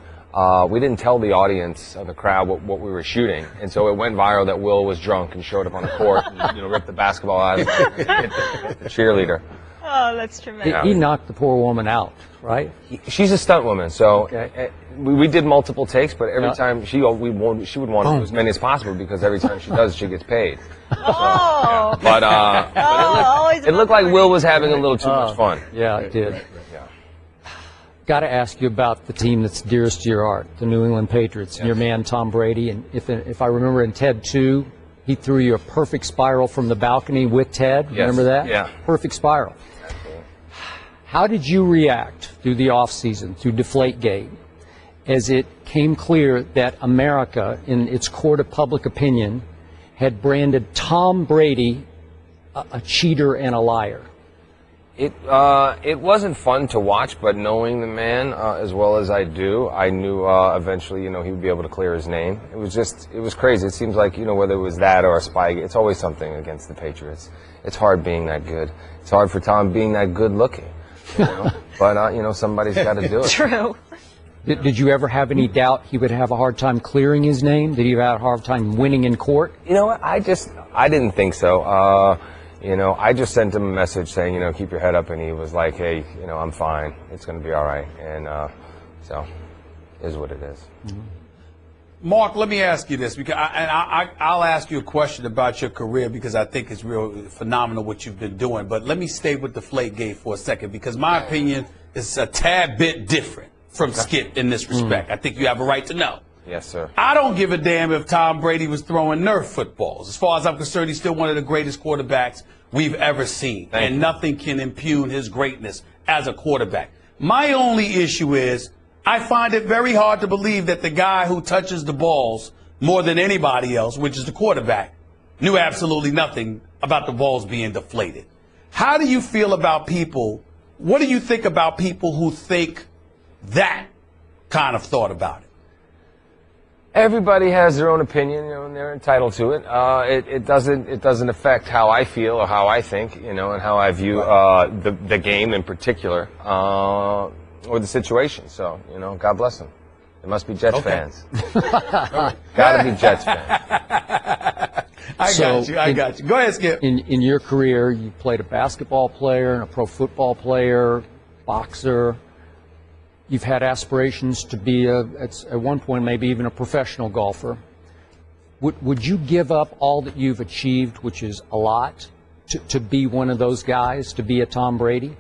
we didn't tell the audience or the crowd what we were shooting, and so it went viral that Will was drunk and showed up on the court and ripped the basketball out of the cheerleader. Oh, that's tremendous. He knocked the poor woman out, right? She's a stunt woman, so we did multiple takes, but every time she would want to do as many as possible because every time she does, she gets paid. Oh. So, but it looked like Will was having a little too much fun. Yeah, it did. Got to ask you about the team that's dearest to your heart, the New England Patriots, and your man Tom Brady. And if I remember in Ted 2, he threw you a perfect spiral from the balcony with Ted. Remember that? Yeah. Perfect spiral. How did you react through the offseason, through Deflategate, as it came clear that America, in its court of public opinion, had branded Tom Brady a cheater and a liar? It wasn't fun to watch, but knowing the man as well as I do, I knew eventually, he would be able to clear his name. It was crazy. It seems like, whether it was that or a spy, it's always something against the Patriots. It's hard being that good. It's hard for Tom being that good looking, but somebody's got to do it. True. Did you ever have any doubt he would have a hard time clearing his name? Did he have a hard time winning in court? You know what? I didn't think so. I just sent him a message saying, keep your head up, and he was like, hey, I'm fine. It's going to be all right. And so it is what it is. Mm-hmm. Mark, let me ask you this, because I'll ask you a question about your career because I think it's real phenomenal what you've been doing. But let me stay with the Deflategate for a second because my opinion is a tad bit different from Skip in this respect. I think you have a right to know. Yes, sir. I don't give a damn if Tom Brady was throwing Nerf footballs. As far as I'm concerned, he's still one of the greatest quarterbacks we've ever seen. And nothing can impugn his greatness as a quarterback. My only issue is I find it very hard to believe that the guy who touches the balls more than anybody else, which is the quarterback, knew absolutely nothing about the balls being deflated. How do you feel about people What do you think about people who think that kind of thought about it? Everybody has their own opinion, and they're entitled to it. It doesn't affect how I feel or how I think, and how I view the game in particular, or the situation. So, God bless them. They must be Jets fans. Gotta be Jets fans. I got you. Go ahead, Skip. In your career, you played a basketball player and a pro football player, boxer. You've had aspirations to be, at one point, maybe even a professional golfer. Would you give up all that you've achieved, which is a lot, to be one of those guys, to be a Tom Brady?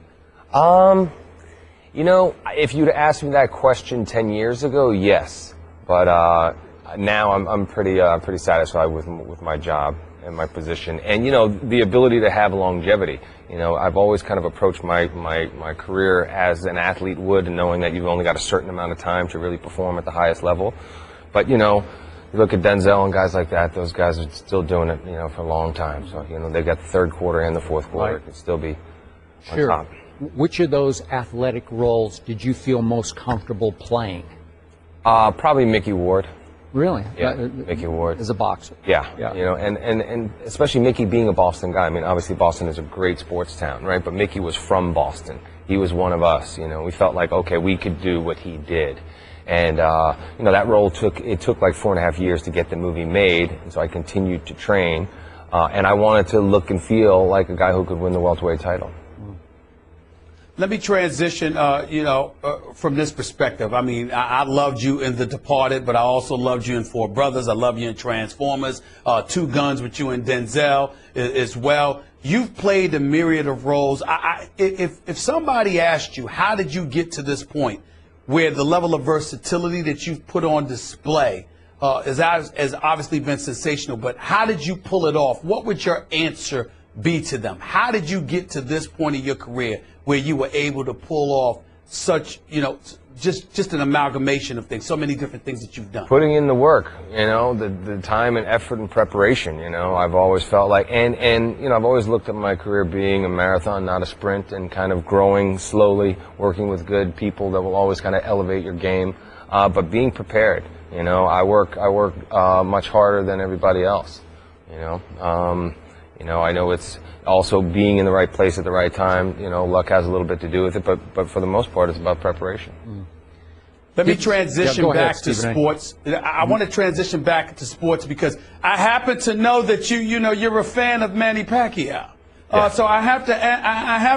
If you'd asked me that question 10 years ago, yes. But now I'm pretty satisfied with my job and my position, and the ability to have longevity. I've always kind of approached my career as an athlete would, knowing that you've only got a certain amount of time to really perform at the highest level. But you look at Denzel and guys like that; those guys are still doing it, for a long time. So they've got the third quarter and the fourth quarter. Right. It could still be on top. Which of those athletic roles did you feel most comfortable playing? Probably Mickey Ward. Really? Yeah, Mickey Ward. As a boxer. Yeah. And especially Mickey being a Boston guy. I mean, obviously Boston is a great sports town, right? But Mickey was from Boston. He was one of us, We felt like, okay, we could do what he did. And, that role took like 4.5 years to get the movie made. And so I continued to train. And I wanted to look and feel like a guy who could win the welterweight title. Let me transition, from this perspective. I mean, I loved you in The Departed, but I also loved you in Four Brothers. I love you in Transformers, Two Guns with you and Denzel as well. You've played a myriad of roles. If somebody asked you, how did you get to this point where the level of versatility that you've put on display has obviously been sensational, but how did you pull it off? What would your answer be to them? How did you get to this point in your career where you were able to pull off such, just an amalgamation of things, so many different things that you've done? Putting in the work, the time and effort and preparation, I've always felt like, and I've always looked at my career being a marathon, not a sprint, and kind of growing slowly, working with good people that will always kind of elevate your game, but being prepared, I work much harder than everybody else, I know it's also being in the right place at the right time. Luck has a little bit to do with it, but for the most part, it's about preparation. Let me transition back to sports. I want to transition back to sports because I happen to know that you're a fan of Manny Pacquiao. So I have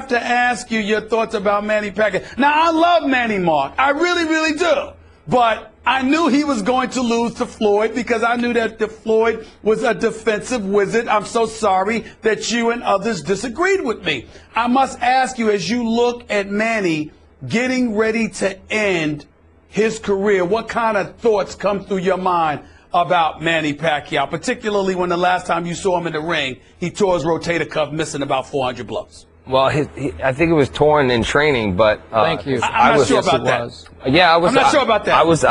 to ask you your thoughts about Manny Pacquiao. Now, I love Manny, Mark. I really, really do. But I knew he was going to lose to Floyd because I knew that Floyd was a defensive wizard. I'm so sorry that you and others disagreed with me. I must ask you, as you look at Manny getting ready to end his career, what kind of thoughts come through your mind about Manny Pacquiao, particularly when the last time you saw him in the ring, he tore his rotator cuff, missing about 400 blows? Well, I think it was torn in training, but thank you. I'm not sure about that. Yeah, I was. I'm not sure about that. I was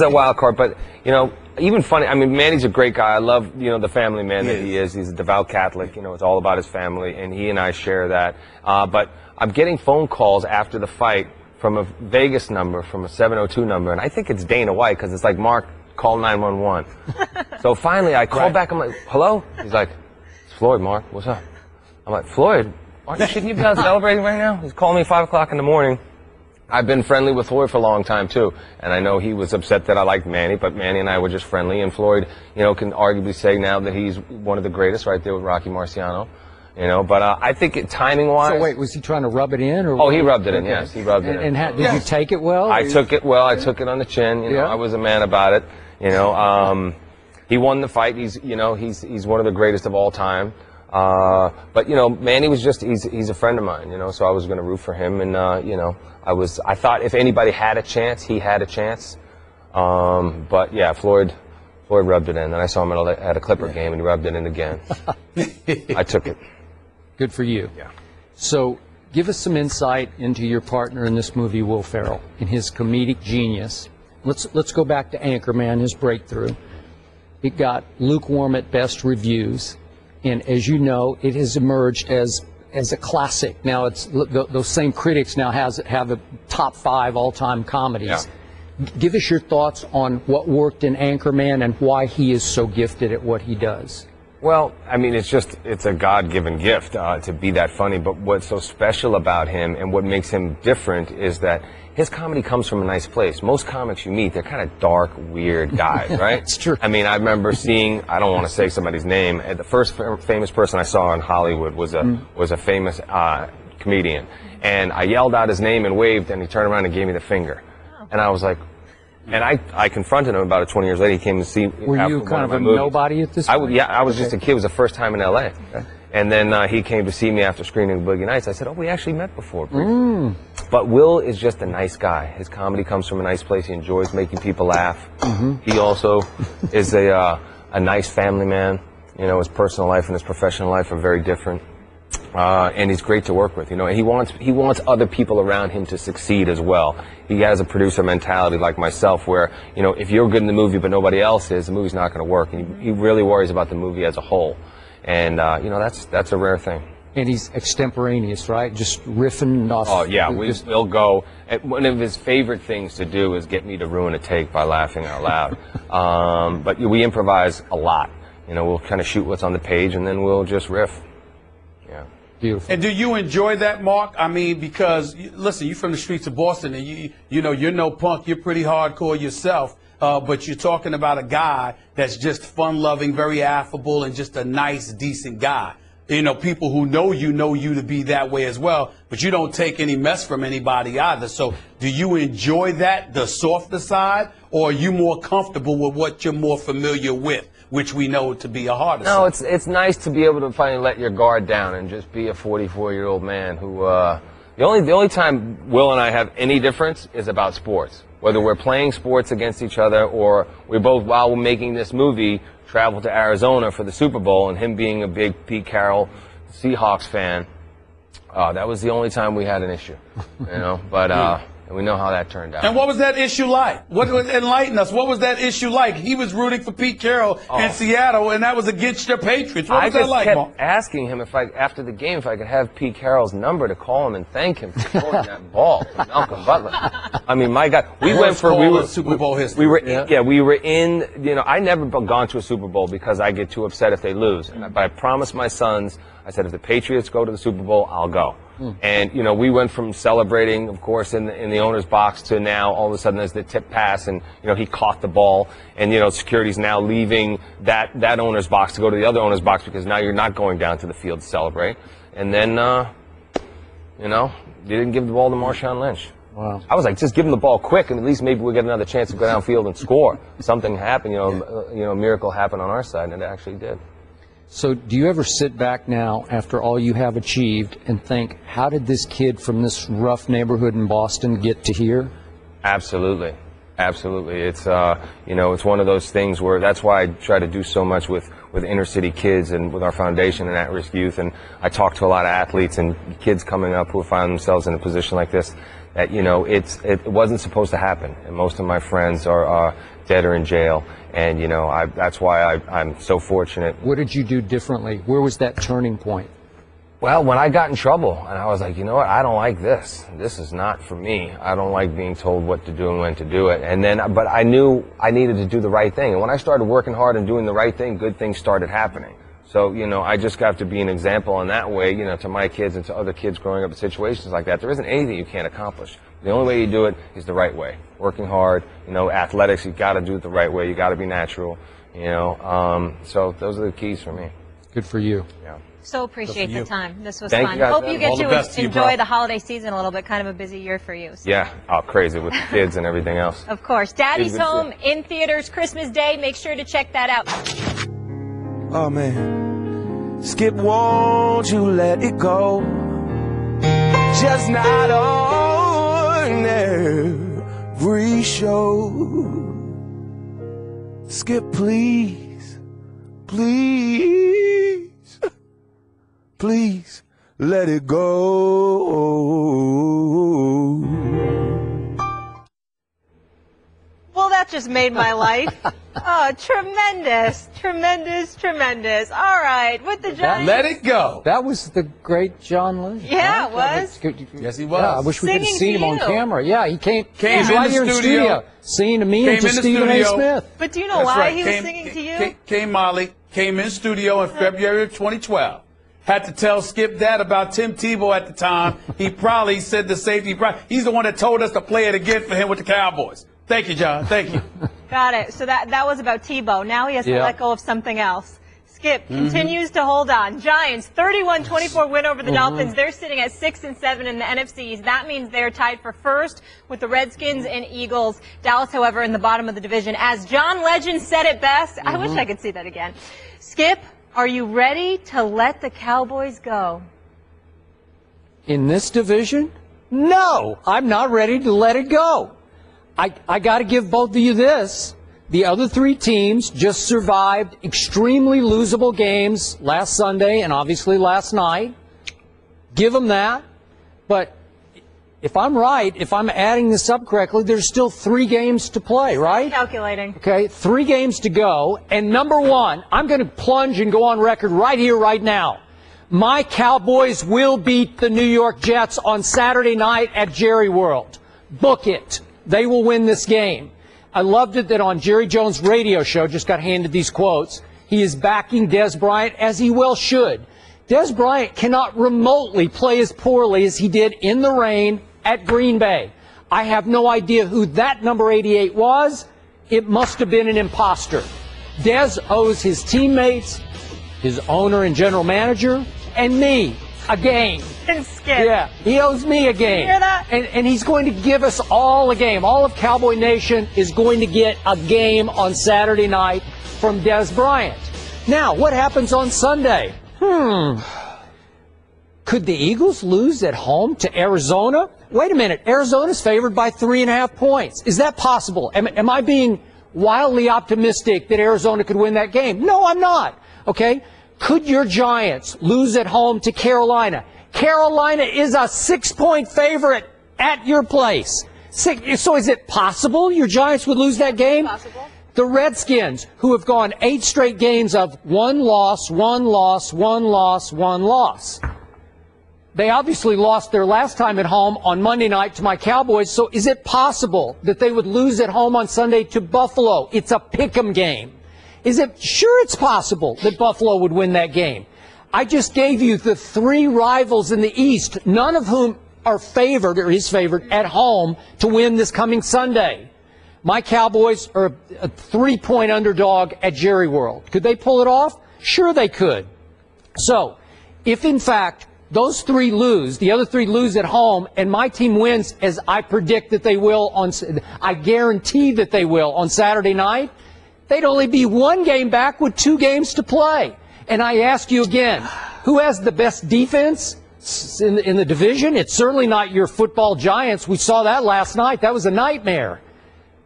at Wild Card, but even funny. I mean, Manny's a great guy. I love the family man that he is. He's a devout Catholic. It's all about his family, and he and I share that. But I'm getting phone calls after the fight from a Vegas number, from a 702 number, and I think it's Dana White because it's like, Mark, call 911. So finally, I call back. I'm like, hello? He's like, it's Floyd, Mark. What's up? I'm like, Floyd. Shouldn't you be out celebrating right now? He's calling me 5 o'clock in the morning. I've been friendly with Floyd for a long time, too. And I know he was upset that I liked Manny, but Manny and I were just friendly. And Floyd, can arguably say now that he's one of the greatest right there with Rocky Marciano. But I think timing-wise... So wait, was he trying to rub it in? Or he rubbed it in, yes. He rubbed it in. And did you take it well? I took it well. I took it on the chin. I was a man about it. He won the fight. He's one of the greatest of all time. But Manny was he's a friend of mine, so I was going to root for him, and I thought if anybody had a chance, he had a chance. But yeah, Floyd rubbed it in, and I saw him at a Clipper game, and he rubbed it in again. I took it. Good for you. Yeah. So give us some insight into your partner in this movie, Will Ferrell, and his comedic genius. Let's go back to Anchorman, his breakthrough. It got lukewarm at best reviews. And as you know, it has emerged as as a classic. Now those same critics now have the top 5 all-time comedies. Yeah. Give us your thoughts on what worked in Anchorman and why he is so gifted at what he does. Well, I mean, it's a God-given gift to be that funny, but what's so special about him and what makes him different is that his comedy comes from a nice place. Most comics you meet, they're kind of dark, weird guys, right? It's true. I mean, I remember seeing, I don't want to say somebody's name, the first famous person I saw in Hollywood was a famous comedian. And I yelled out his name and waved, and he turned around and gave me the finger. And I was like, and I confronted him about it 20 years later. He came to see. Were you kind of a nobody at this point? I was just a kid. It was the first time in L.A. Okay. And then he came to see me after screening Boogie Nights. I said, oh, we actually met before. But Will is just a nice guy. His comedy comes from a nice place. He enjoys making people laugh. He also is a nice family man. You know, his personal life and his professional life are very different. And he's great to work with. You know, he wants other people around him to succeed as well. He has a producer mentality like myself, where, you know, if you're good in the movie but nobody else is, the movie's not going to work. And he really worries about the movie as a whole. And you know, that's a rare thing. And he's extemporaneous, right? Just riffing off. Oh yeah, we'll go. One of his favorite things to do is get me to ruin a take by laughing out loud. But we improvise a lot. You know, we'll kind of shoot what's on the page and then we'll just riff. Yeah. Beautiful. And do you enjoy that, Mark? I mean, because, listen, you're from the streets of Boston, and you know, you're no punk. You're pretty hardcore yourself. But you're talking about a guy that's just fun-loving, very affable, and just a nice, decent guy. You know, people who know you to be that way as well, but you don't take any mess from anybody either. So do you enjoy that, the softer side, or are you more comfortable with what you're more familiar with, which we know to be a harder side? No, it's nice to be able to finally let your guard down and just be a 44-year-old man who, the only time Will and I have any difference is about sports. Whether we're playing sports against each other or we both, while we're making this movie, travel to Arizona for the Super Bowl, and him being a big Pete Carroll Seahawks fan, that was the only time we had an issue, you know. But we know how that turned out. And what was that issue like? Enlighten us. What was that issue like? He was rooting for Pete Carroll in Seattle, and that was against your Patriots. What was that like, Mark? I just kept asking him after the game, if I could have Pete Carroll's number to call him and thank him for throwing that ball to Malcolm Butler. I mean, my God, we were Super Bowl history. We were in. You know, I never gone to a Super Bowl because I get too upset if they lose. But I promised my sons, I said, if the Patriots go to the Super Bowl, I'll go. And, you know, we went from celebrating, of course, in the owner's box to now all of a sudden there's the tip pass and, you know, he caught the ball. And, you know, security's now leaving that owner's box to go to the other owner's box because now you're not going down to the field to celebrate. And then, you know, they didn't give the ball to Marshawn Lynch. Wow. I was like, just give him the ball quick and at least maybe we'll get another chance to go downfield and score. Something happened, you know, a miracle happened on our side, and it actually did. So do you ever sit back now after all you have achieved and think, how did this kid from this rough neighborhood in Boston get to here? Absolutely. Absolutely. It's, you know, it's one of those things where that's why I try to do so much with inner city kids and with our foundation and at-risk youth. And I talk to a lot of athletes and kids coming up who find themselves in a position like this that, you know, it wasn't supposed to happen. And most of my friends are dead or in jail. And, you know, that's why I'm so fortunate. What did you do differently? Where was that turning point? Well, when I got in trouble, and I was like, you know what, I don't like this. This is not for me. I don't like being told what to do and when to do it. And then, but I knew I needed to do the right thing. And when I started working hard and doing the right thing, good things started happening. So, you know, I just got to be an example in that way, you know, to my kids and to other kids growing up in situations like that. There isn't anything you can't accomplish. The only way you do it is the right way. Working hard, you know, athletics, you got to do it the right way. You got to be natural, you know. So those are the keys for me. Good for you. Yeah. So appreciate the time. This was Thank fun. you guys. Hope you get to enjoy you, the holiday season a little bit. Kind of a busy year for you. So. Yeah. Oh, crazy with the kids and everything else. Of course. Daddy's Home in theaters Christmas Day. Make sure to check that out. Oh, man. Skip, won't you let it go? Just not on every show. Skip, please, please, please let it go. Well, that's That just made my life. Oh, tremendous. All right, with the Giants. Let it go. That was the great John Legend. Yeah, it was. Yes, he was. Yeah, I wish we could have Singing seen to him on you. camera. Yeah, he came in right the here in studio. singing to me Came and to in the Stephen A. studio. Smith. But do you know That's why right. he was singing to you? Came Molly, came in studio in February of 2012. Had to tell Skip that about Tim Tebow at the time. He probably said the safety. He's the one that told us to play it again for him with the Cowboys. Thank you, John. Thank you. Got it. So that was about Tebow. Now he has to let go of something else. Skip continues to hold on. Giants 31-24 win over the Dolphins. They're sitting at 6-7 in the NFC East. That means they're tied for first with the Redskins and Eagles. Dallas, however, in the bottom of the division. As John Legend said it best, I wish I could see that again. Skip, are you ready to let the Cowboys go? In this division? No, I'm not ready to let it go. I got to give both of you this. The other three teams just survived extremely losable games last Sunday and obviously last night. Give them that. But if I'm right, if I'm adding this up correctly, there's still 3 games to play, right? Calculating. Okay, 3 games to go. And number one, I'm going to plunge and go on record right here, right now. My Cowboys will beat the New York Jets on Saturday night at Jerry World. Book it. They will win this game. I loved it that on Jerry Jones' radio show, just got handed these quotes, he is backing Dez Bryant, as he well should. Dez Bryant cannot remotely play as poorly as he did in the rain at Green Bay. I have no idea who that number 88 was. It must have been an imposter. Dez owes his teammates, his owner and general manager, and me a game. And Skip. Yeah, he owes me a game. You hear that? And he's going to give us all a game. All of Cowboy Nation is going to get a game on Saturday night from Dez Bryant. Now, what happens on Sunday? Could the Eagles lose at home to Arizona? Wait a minute. Arizona's favored by 3.5 points. Is that possible? Am I being wildly optimistic that Arizona could win that game? No, I'm not. Okay? Could your Giants lose at home to Carolina? Carolina is a 6-point favorite at your place. So is it possible your Giants would lose that game? Possible. The Redskins, who have gone 8 straight games of 1 loss, 1 loss, 1 loss, 1 loss. They obviously lost their last time at home on Monday night to my Cowboys. So is it possible that they would lose at home on Sunday to Buffalo? It's a pick'em game. Sure, it's possible that Buffalo would win that game. I just gave you the 3 rivals in the East, none of whom are favored or is favored at home to win this coming Sunday. My Cowboys are a 3-point underdog at Jerry World. Could they pull it off? Sure they could. So, if in fact those 3 lose, the other 3 lose at home, and my team wins as I predict that they will I guarantee that they will on Saturday night, they'd only be 1 game back with 2 games to play. And I ask you again, who has the best defense in the division? It's certainly not your football Giants. We saw that last night. That was a nightmare.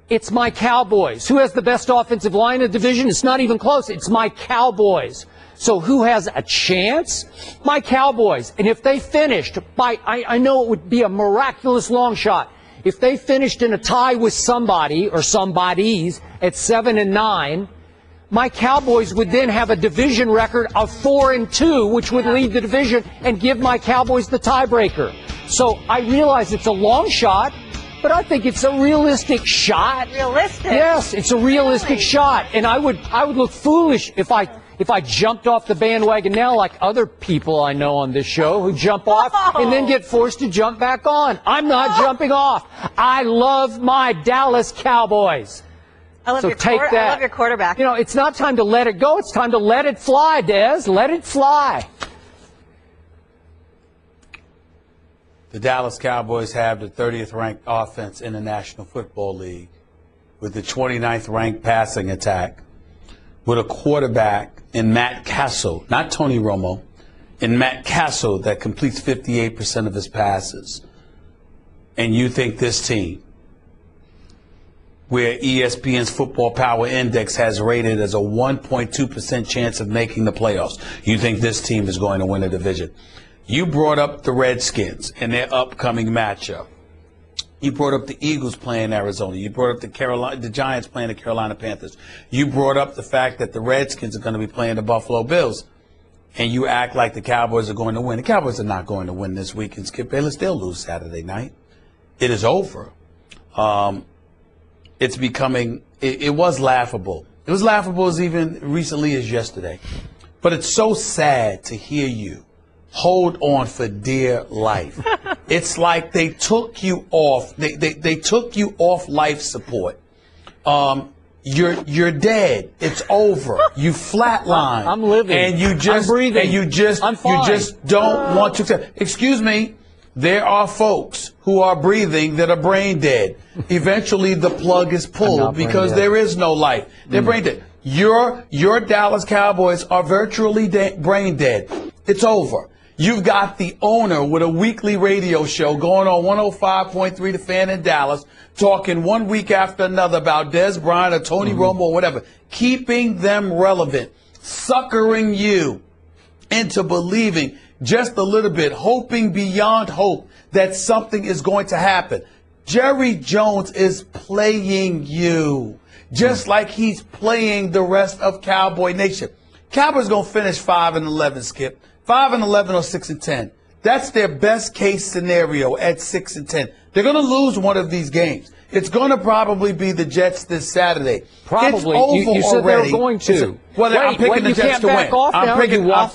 It's my Cowboys. Who has the best offensive line in the division? It's not even close. It's my Cowboys. So who has a chance? My Cowboys. And if they finished I know it would be a miraculous long shot. If they finished in a tie with somebody or somebodies at 7-9, my Cowboys would then have a division record of 4-2, which would lead the division and give my Cowboys the tiebreaker. So I realize it's a long shot, but I think it's a realistic shot. Realistic? Yes, it's a realistic shot. And I would look foolish if I jumped off the bandwagon now like other people I know on this show who jump off and then get forced to jump back on. I'm not jumping off. I love my Dallas Cowboys. I love your quarterback. You know, it's not time to let it go. It's time to let it fly, Dez. Let it fly. The Dallas Cowboys have the 30th ranked offense in the National Football League with the 29th ranked passing attack, with a quarterback in Matt Castle, not Tony Romo, in Matt Castle that completes 58% of his passes. And you think this team, where ESPN's Football Power Index has rated as a 1.2% chance of making the playoffs, you think this team is going to win a division? You brought up the Redskins and their upcoming matchup. You brought up the Eagles playing Arizona. You brought up the Giants playing the Carolina Panthers. You brought up the fact that the Redskins are going to be playing the Buffalo Bills. And you act like the Cowboys are going to win. The Cowboys are not going to win this week. And Skip Bayless, they'll lose Saturday night. It is over. It's becoming, it was laughable. It was laughable as even recently as yesterday. But it's so sad to hear you hold on for dear life. It's like they took you off. They took you off life support. You're dead. It's over. You flatline. I'm living. And you just I'm breathing. And you just don't want to. Excuse me. There are folks who are breathing that are brain dead. Eventually, the plug is pulled because there is no life. They're brain dead. Your Dallas Cowboys are virtually brain dead. It's over. You've got the owner with a weekly radio show going on 105.3 The Fan in Dallas, talking one week after another about Des Bryant or Tony Romo or whatever, keeping them relevant, suckering you into believing just a little bit, hoping beyond hope that something is going to happen. Jerry Jones is playing you, just like he's playing the rest of Cowboy Nation. Cowboys going to finish 5-11, Skip. 5-11 or 6-10. That's their best case scenario at 6-10. They're going to lose one of these games. It's going to probably be the Jets this Saturday. Probably. It's over you said already. they were going to. I'm picking the Jets to win. I'm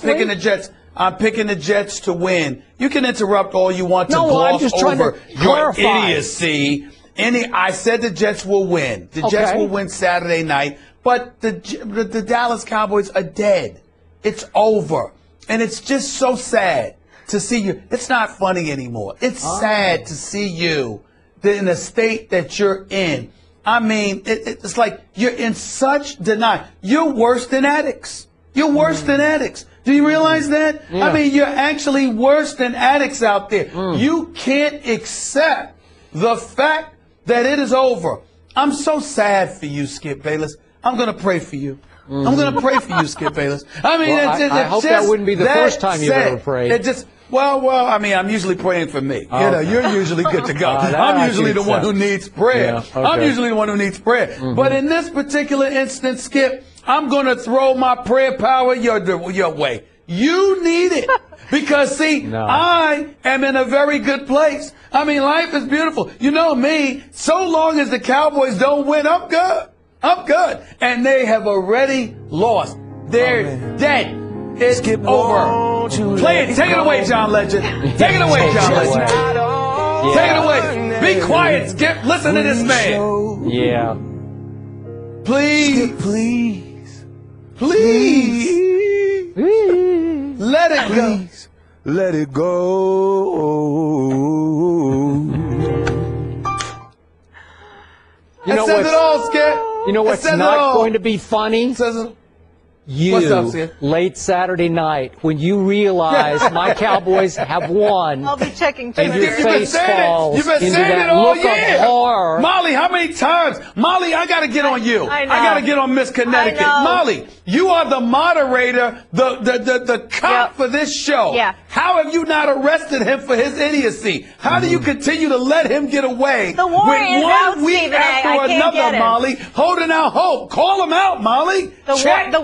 picking the Jets. I'm picking the Jets to win. You can interrupt all you want to I'm just gloss trying over to your clarify. idiocy. I said the Jets will win. The Jets will win Saturday night. But the Dallas Cowboys are dead. It's over. And it's just so sad to see you. It's not funny anymore. It's sad to see you in the state that you're in. I mean, it's like you're in such denial. You're worse than addicts. You're worse than addicts. Do you realize that? Yeah. I mean, you're actually worse than addicts out there. You can't accept the fact that it is over. I'm so sad for you, Skip Bayless. I'm going to pray for you. I'm going to pray for you, Skip Bayless. I mean, I hope that wouldn't be the first time you've ever prayed. I mean, I'm usually praying for me. You know, you're usually good to go. I'm usually the one who needs prayer. Yeah, okay. I'm usually the one who needs prayer. But in this particular instance, Skip, I'm going to throw my prayer power your way. You need it. Because, see, I am in a very good place. I mean, life is beautiful. You know me, so long as the Cowboys don't win, I'm good. I'm good. And they have already lost. They're dead. It's over. Play it. Take it away, John Legend. Take it away, John Legend. Take it away. Be quiet, Skip. Listen to this man. Yeah. Please. Please. Let it go. Let it go. You know it says it all, Skip. You know what's not going to be funny? What's up, Skip? Late Saturday night, when you realize my Cowboys have won, I'll be checking too. and your face falls You've been into saying that it all look year. of horror. Molly, how many times? Molly, I got to get on you. I know. I got to get on Miss Connecticut. I know. Molly, you are the moderator, the cop for this show. Yeah. How have you not arrested him for his idiocy? How do you continue to let him get away The war with is out, one week Stephen A. after I can't another, get him. Molly, holding out hope? Call him out, Molly. The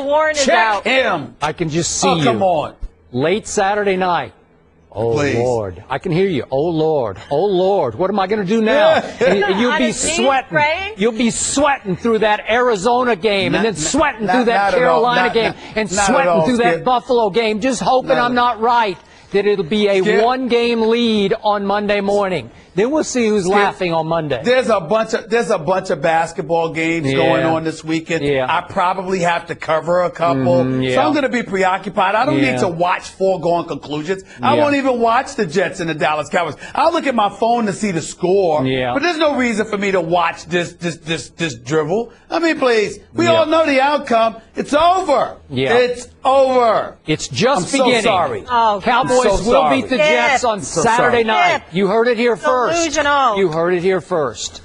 warrant is out. Check him. I can just see Oh, you. come on. Late Saturday night. Oh, Please. Lord. I can hear you. Oh, Lord. Oh, Lord. What am I going to do now? And you'll On be his knees sweating. praying? You'll be sweating through that Arizona game and then sweating through that Carolina game and sweating through that Buffalo game, just hoping I'm not right, that it'll be a one-game lead on Monday morning. Then we'll see who's laughing on Monday. There's a bunch of basketball games going on this weekend. Yeah. I probably have to cover a couple. So I'm going to be preoccupied. I don't need to watch foregone conclusions. I won't even watch the Jets and the Dallas Cowboys. I'll look at my phone to see the score. But there's no reason for me to watch this drivel. I mean, please. We all know the outcome. It's over. It's over. It's just I'm beginning. so sorry. Oh, Cowboys will beat the Jets on Saturday night. You heard it here first. Delusional. You heard it here first.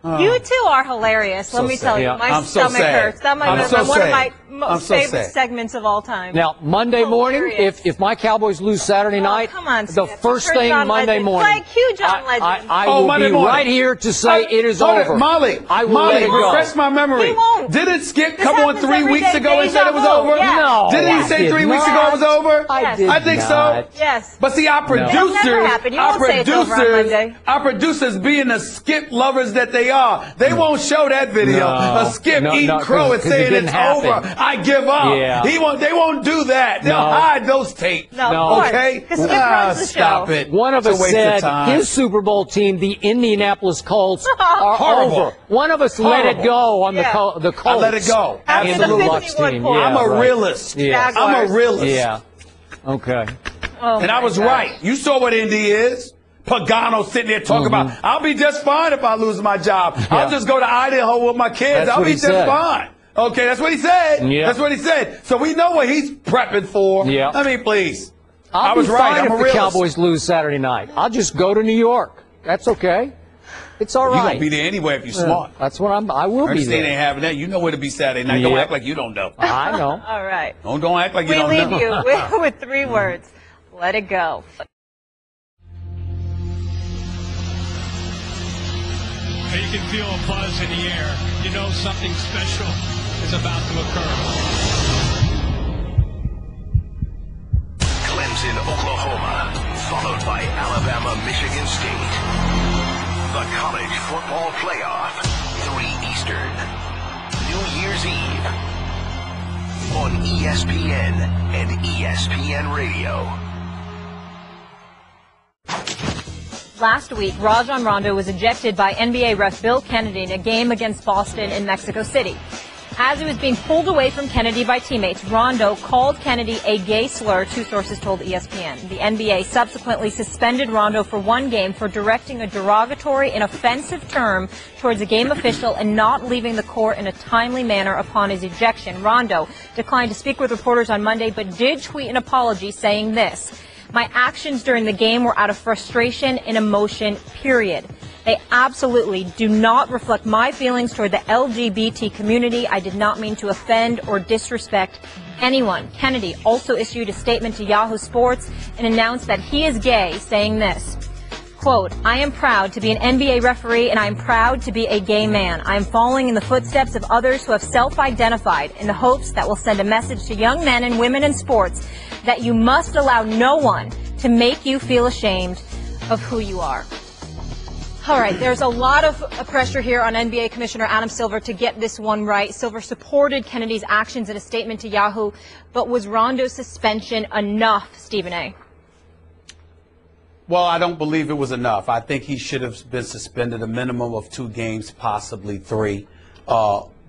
You two are hilarious. Let me tell you, my stomach hurts. That might be one of my most favorite segments of all time. Now, Monday morning, if my Cowboys lose Saturday night, the first thing Monday morning, cue John Legend. I will be right here to say it is over. Molly, I will let it go. refresh my memory. He won't. Didn't Skip come on 3 weeks day. ago and said it was over? Yeah. No. Didn't he say 3 weeks ago it was over? I think not. so. Yes. But see, our producers, being the Skip lovers that they are, they won't show that video. A Skip eating crow and saying it's over. I give up. Yeah. They won't do that. They'll hide those tapes. No. Okay? Because Skip runs the show. Stop it. One of us said his Super Bowl team, the Indianapolis Colts, are over. One of us let it go on the Colts. I let it go. After the 51 points. I'm a realist. Yeah. I'm a realist. Yeah. Okay. And I was right. You saw what Indy is. Pagano sitting there talking about, I'll be just fine if I lose my job. I'll just go to Idaho with my kids. I'll be just fine. Okay, that's what he said. Yeah. That's what he said. So we know what he's prepping for. Yeah. I mean, please. I was right. Fine I'm a if realist. the Cowboys lose Saturday night. I'll just go to New York. That's okay. It's all right. You're going to be there anyway if you're smart. That's what I will be there. Ain't having that. You know where to be Saturday night. Don't act like you don't know. I know. All right. Don't act like you don't know. We leave you with 3 words. Let it go. You can feel a buzz in the air. You know something special is about to occur. Clemson, Oklahoma, followed by Alabama, Michigan State. The College Football Playoff, 3 Eastern, New Year's Eve, on ESPN and ESPN Radio. Last week, Rajon Rondo was ejected by NBA ref Bill Kennedy in a game against Boston in Mexico City. As he was being pulled away from Kennedy by teammates, Rondo called Kennedy a gay slur, 2 sources told ESPN. The NBA subsequently suspended Rondo for 1 game for directing a derogatory and offensive term towards a game official and not leaving the court in a timely manner upon his ejection. Rondo declined to speak with reporters on Monday, but did tweet an apology saying this: "My actions during the game were out of frustration and emotion, period. They absolutely do not reflect my feelings toward the LGBT community. I did not mean to offend or disrespect anyone." Kennedy also issued a statement to Yahoo Sports and announced that he is gay, saying this, quote, "I am proud to be an NBA referee and I am proud to be a gay man. I am following in the footsteps of others who have self-identified in the hopes that will send a message to young men and women in sports that you must allow no one to make you feel ashamed of who you are." All right, there's a lot of pressure here on NBA Commissioner Adam Silver to get this one right. Silver supported Kennedy's actions in a statement to Yahoo, but was Rondo's suspension enough, Stephen A.? Well, I don't believe it was enough. I think he should have been suspended a minimum of 2 games, possibly 3.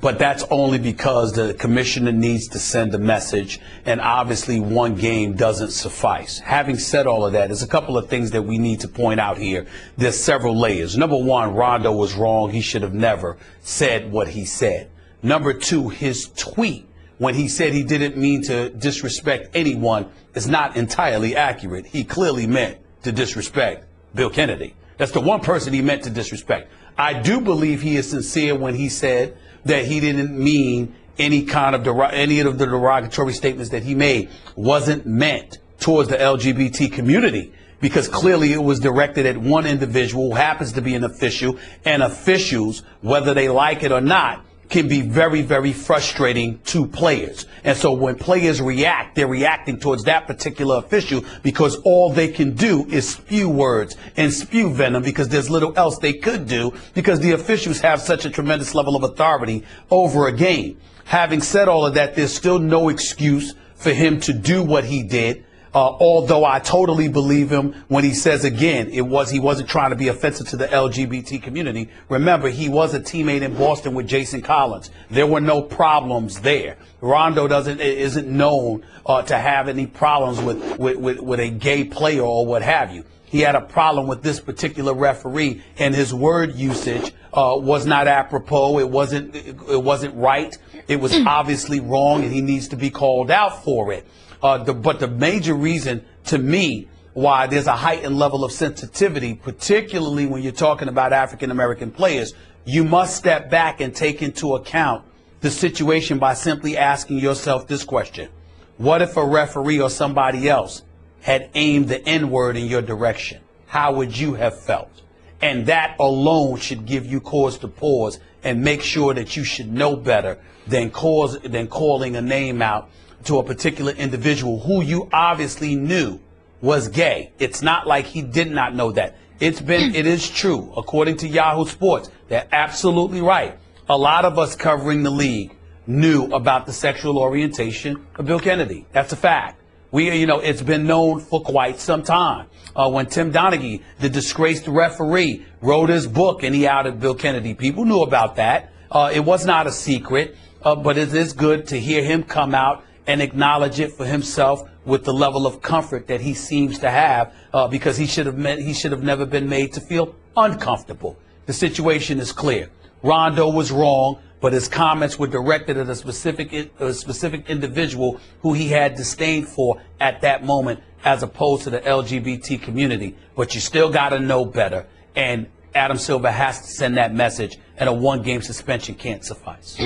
But that's only because the commissioner needs to send a message, and obviously 1 game doesn't suffice. Having said all of that, there's a couple of things that we need to point out here. There's several layers. Number 1, Rondo was wrong. He should have never said what he said. Number 2, his tweet, when he said he didn't mean to disrespect anyone, is not entirely accurate. He clearly meant to disrespect Bill Kennedy. That's the one person he meant to disrespect. I do believe he is sincere when he said that he didn't mean any of the derogatory statements that he made wasn't meant towards the LGBT community, because clearly it was directed at one individual who happens to be an official, and officials, whether they like it or not, can be very, very frustrating to players. And so when players react, they're reacting towards that particular official because all they can do is spew words and spew venom, because there's little else they could do because the officials have such a tremendous level of authority over a game. Having said all of that, there's still no excuse for him to do what he did. Although I totally believe him when he says, again, he wasn't trying to be offensive to the LGBT community. Remember, he was a teammate in Boston with Jason Collins. There were no problems there. Rondo isn't known to have any problems with a gay player or what have you. He had a problem with this particular referee, and his word usage was not apropos. It wasn't right. It was obviously wrong, and he needs to be called out for it. But the major reason to me why there's a heightened level of sensitivity, particularly when you're talking about African-American players, you must step back and take into account the situation by simply asking yourself this question. What if a referee or somebody else had aimed the N-word in your direction? How would you have felt? And that alone should give you cause to pause and make sure that you should know better than calling a name out to a particular individual who you obviously knew was gay. It's not like he did not know that. It is true, according to Yahoo Sports. They're absolutely right. A lot of us covering the league knew about the sexual orientation of Bill Kennedy. That's a fact. It's been known for quite some time. When Tim Donaghy, the disgraced referee, wrote his book and he outed Bill Kennedy, people knew about that. It was not a secret, but it is good to hear him come out and acknowledge it for himself with the level of comfort that he seems to have, because he should have never been made to feel uncomfortable. The situation is clear. Rondo was wrong, but his comments were directed at a specific individual who he had disdain for at that moment, as opposed to the LGBT community. But you still got to know better, and Adam Silver has to send that message, and a one-game suspension can't suffice.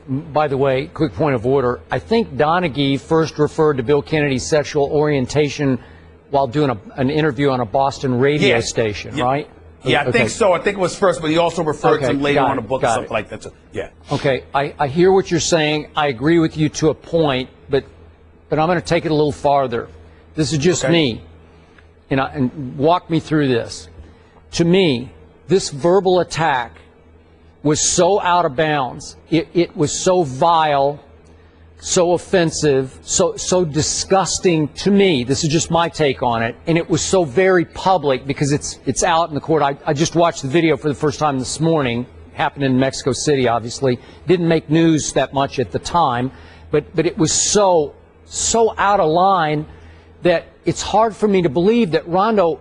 By the way, quick point of order. I think Donaghy first referred to Bill Kennedy's sexual orientation while doing an interview on a Boston radio station, right? Yeah, I think so. I think it was first, but he also referred to him later on a book or something like that. So, yeah. Okay, I hear what you're saying. I agree with you to a point, but I'm going to take it a little farther. This is just me, and walk me through this. To me, this verbal attack was so out of bounds. It was so vile, so offensive, so disgusting to me. This is just my take on it. And it was so very public because it's out in the court. I just watched the video for the first time this morning. Happened in Mexico City, obviously. Didn't make news that much at the time. But it was so out of line that it's hard for me to believe that Rondo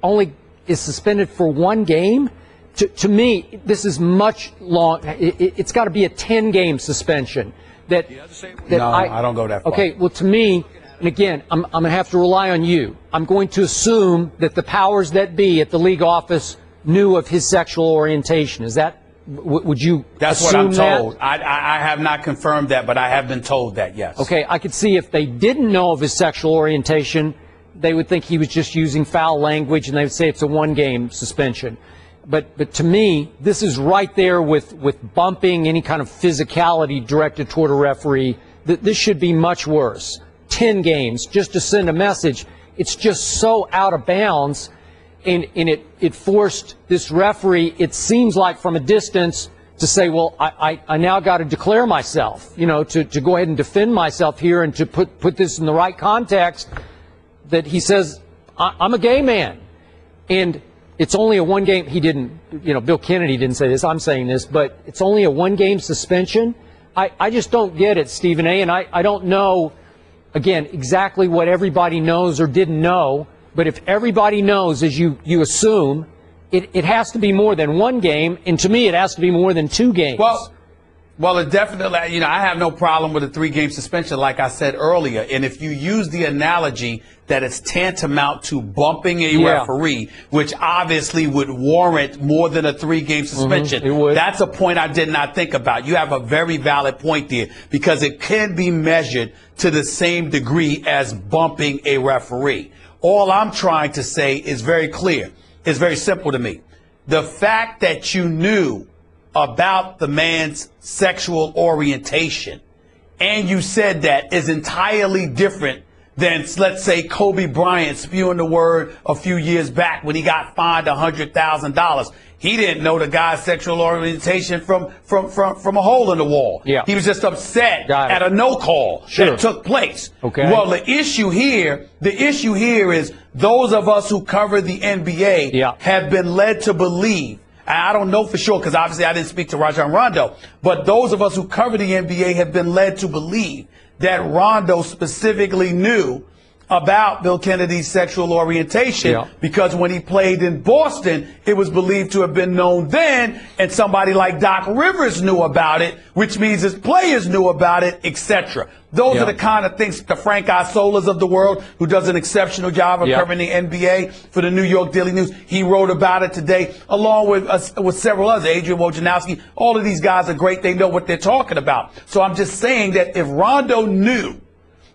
only is suspended for one game. To me, this is much long. It's got to be a 10-game suspension. No, I don't go that far. Okay, well, to me, and again, I'm going to have to rely on you. I'm going to assume that the powers that be at the league office knew of his sexual orientation. Is that, would you That's assume what I'm told. that? I have not confirmed that, but I have been told that, yes. Okay, I could see if they didn't know of his sexual orientation, they would think he was just using foul language, and they would say it's a one-game suspension. But to me, this is right there with bumping, any kind of physicality directed toward a referee. This should be much worse. 10 games, just to send a message. It's just so out of bounds, and it forced this referee, it seems like from a distance, to say, well, I now got to declare myself, to go ahead and defend myself here and to put this in the right context, that he says, I'm a gay man. And it's only a one-game. He didn't, Bill Kennedy didn't say this. I'm saying this, but it's only a one-game suspension. I just don't get it, Stephen A. And I don't know, again, exactly what everybody knows or didn't know. But if everybody knows, as you assume, it has to be more than one game. And to me, it has to be more than 2 games. Well, it definitely, I have no problem with a 3-game suspension, like I said earlier. And if you use the analogy that it's tantamount to bumping a referee, which obviously would warrant more than a 3-game suspension, that's a point I did not think about. You have a very valid point there, because it can be measured to the same degree as bumping a referee. All I'm trying to say is very clear. It's very simple to me. The fact that you knew about the man's sexual orientation, and you said that, is entirely different than, let's say, Kobe Bryant spewing the word a few years back when he got fined $100,000. He didn't know the guy's sexual orientation from a hole in the wall. Yeah. He was just upset at a no call that took place. Okay. Well, the issue here is those of us who cover the NBA have been led to believe, I don't know for sure because obviously I didn't speak to Rajon Rondo, but those of us who cover the NBA have been led to believe that Rondo specifically knew about Bill Kennedy's sexual orientation because when he played in Boston, it was believed to have been known then, and somebody like Doc Rivers knew about it, which means his players knew about it, etc. Those are the kind of things, the Frank Isolas of the world, who does an exceptional job of covering the NBA for the New York Daily News. He wrote about it today, along with several others, Adrian Wojnarowski. All of these guys are great. They know what they're talking about. So I'm just saying that if Rondo knew,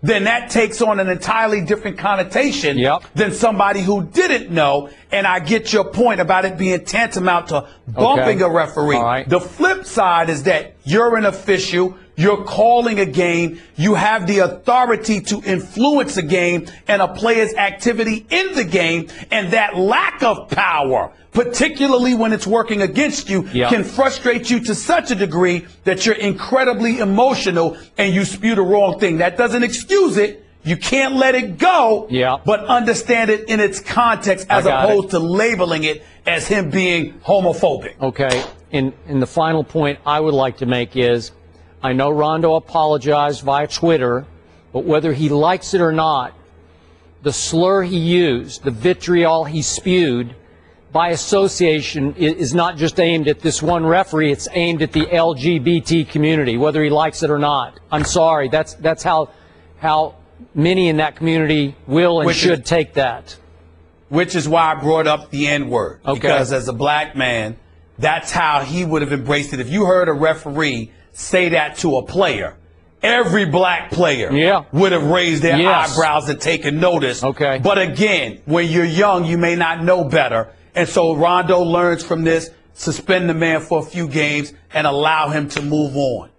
then that takes on an entirely different connotation than somebody who didn't know. And I get your point about it being tantamount to bumping a referee. The flip side is that you're an official. You're calling a game. You have the authority to influence a game and a player's activity in the game. And that lack of power, particularly when it's working against you, can frustrate you to such a degree that you're incredibly emotional and you spew the wrong thing. That doesn't excuse it. You can't let it go, but understand it in its context as opposed to labeling it as him being homophobic. Okay. And the final point I would like to make is, I know Rondo apologized via Twitter, but whether he likes it or not, the slur he used, the vitriol he spewed, by association is not just aimed at this one referee, it's aimed at the LGBT community, whether he likes it or not. I'm sorry, that's how many in that community will and should take that. Which is why I brought up the N-word. Because as a black man, that's how he would have embraced it. If you heard a referee say that to a player, every black player would have raised their eyebrows and taken notice. But again, when you're young, you may not know better. And so Rondo learns from this, suspend the man for a few games, and allow him to move on.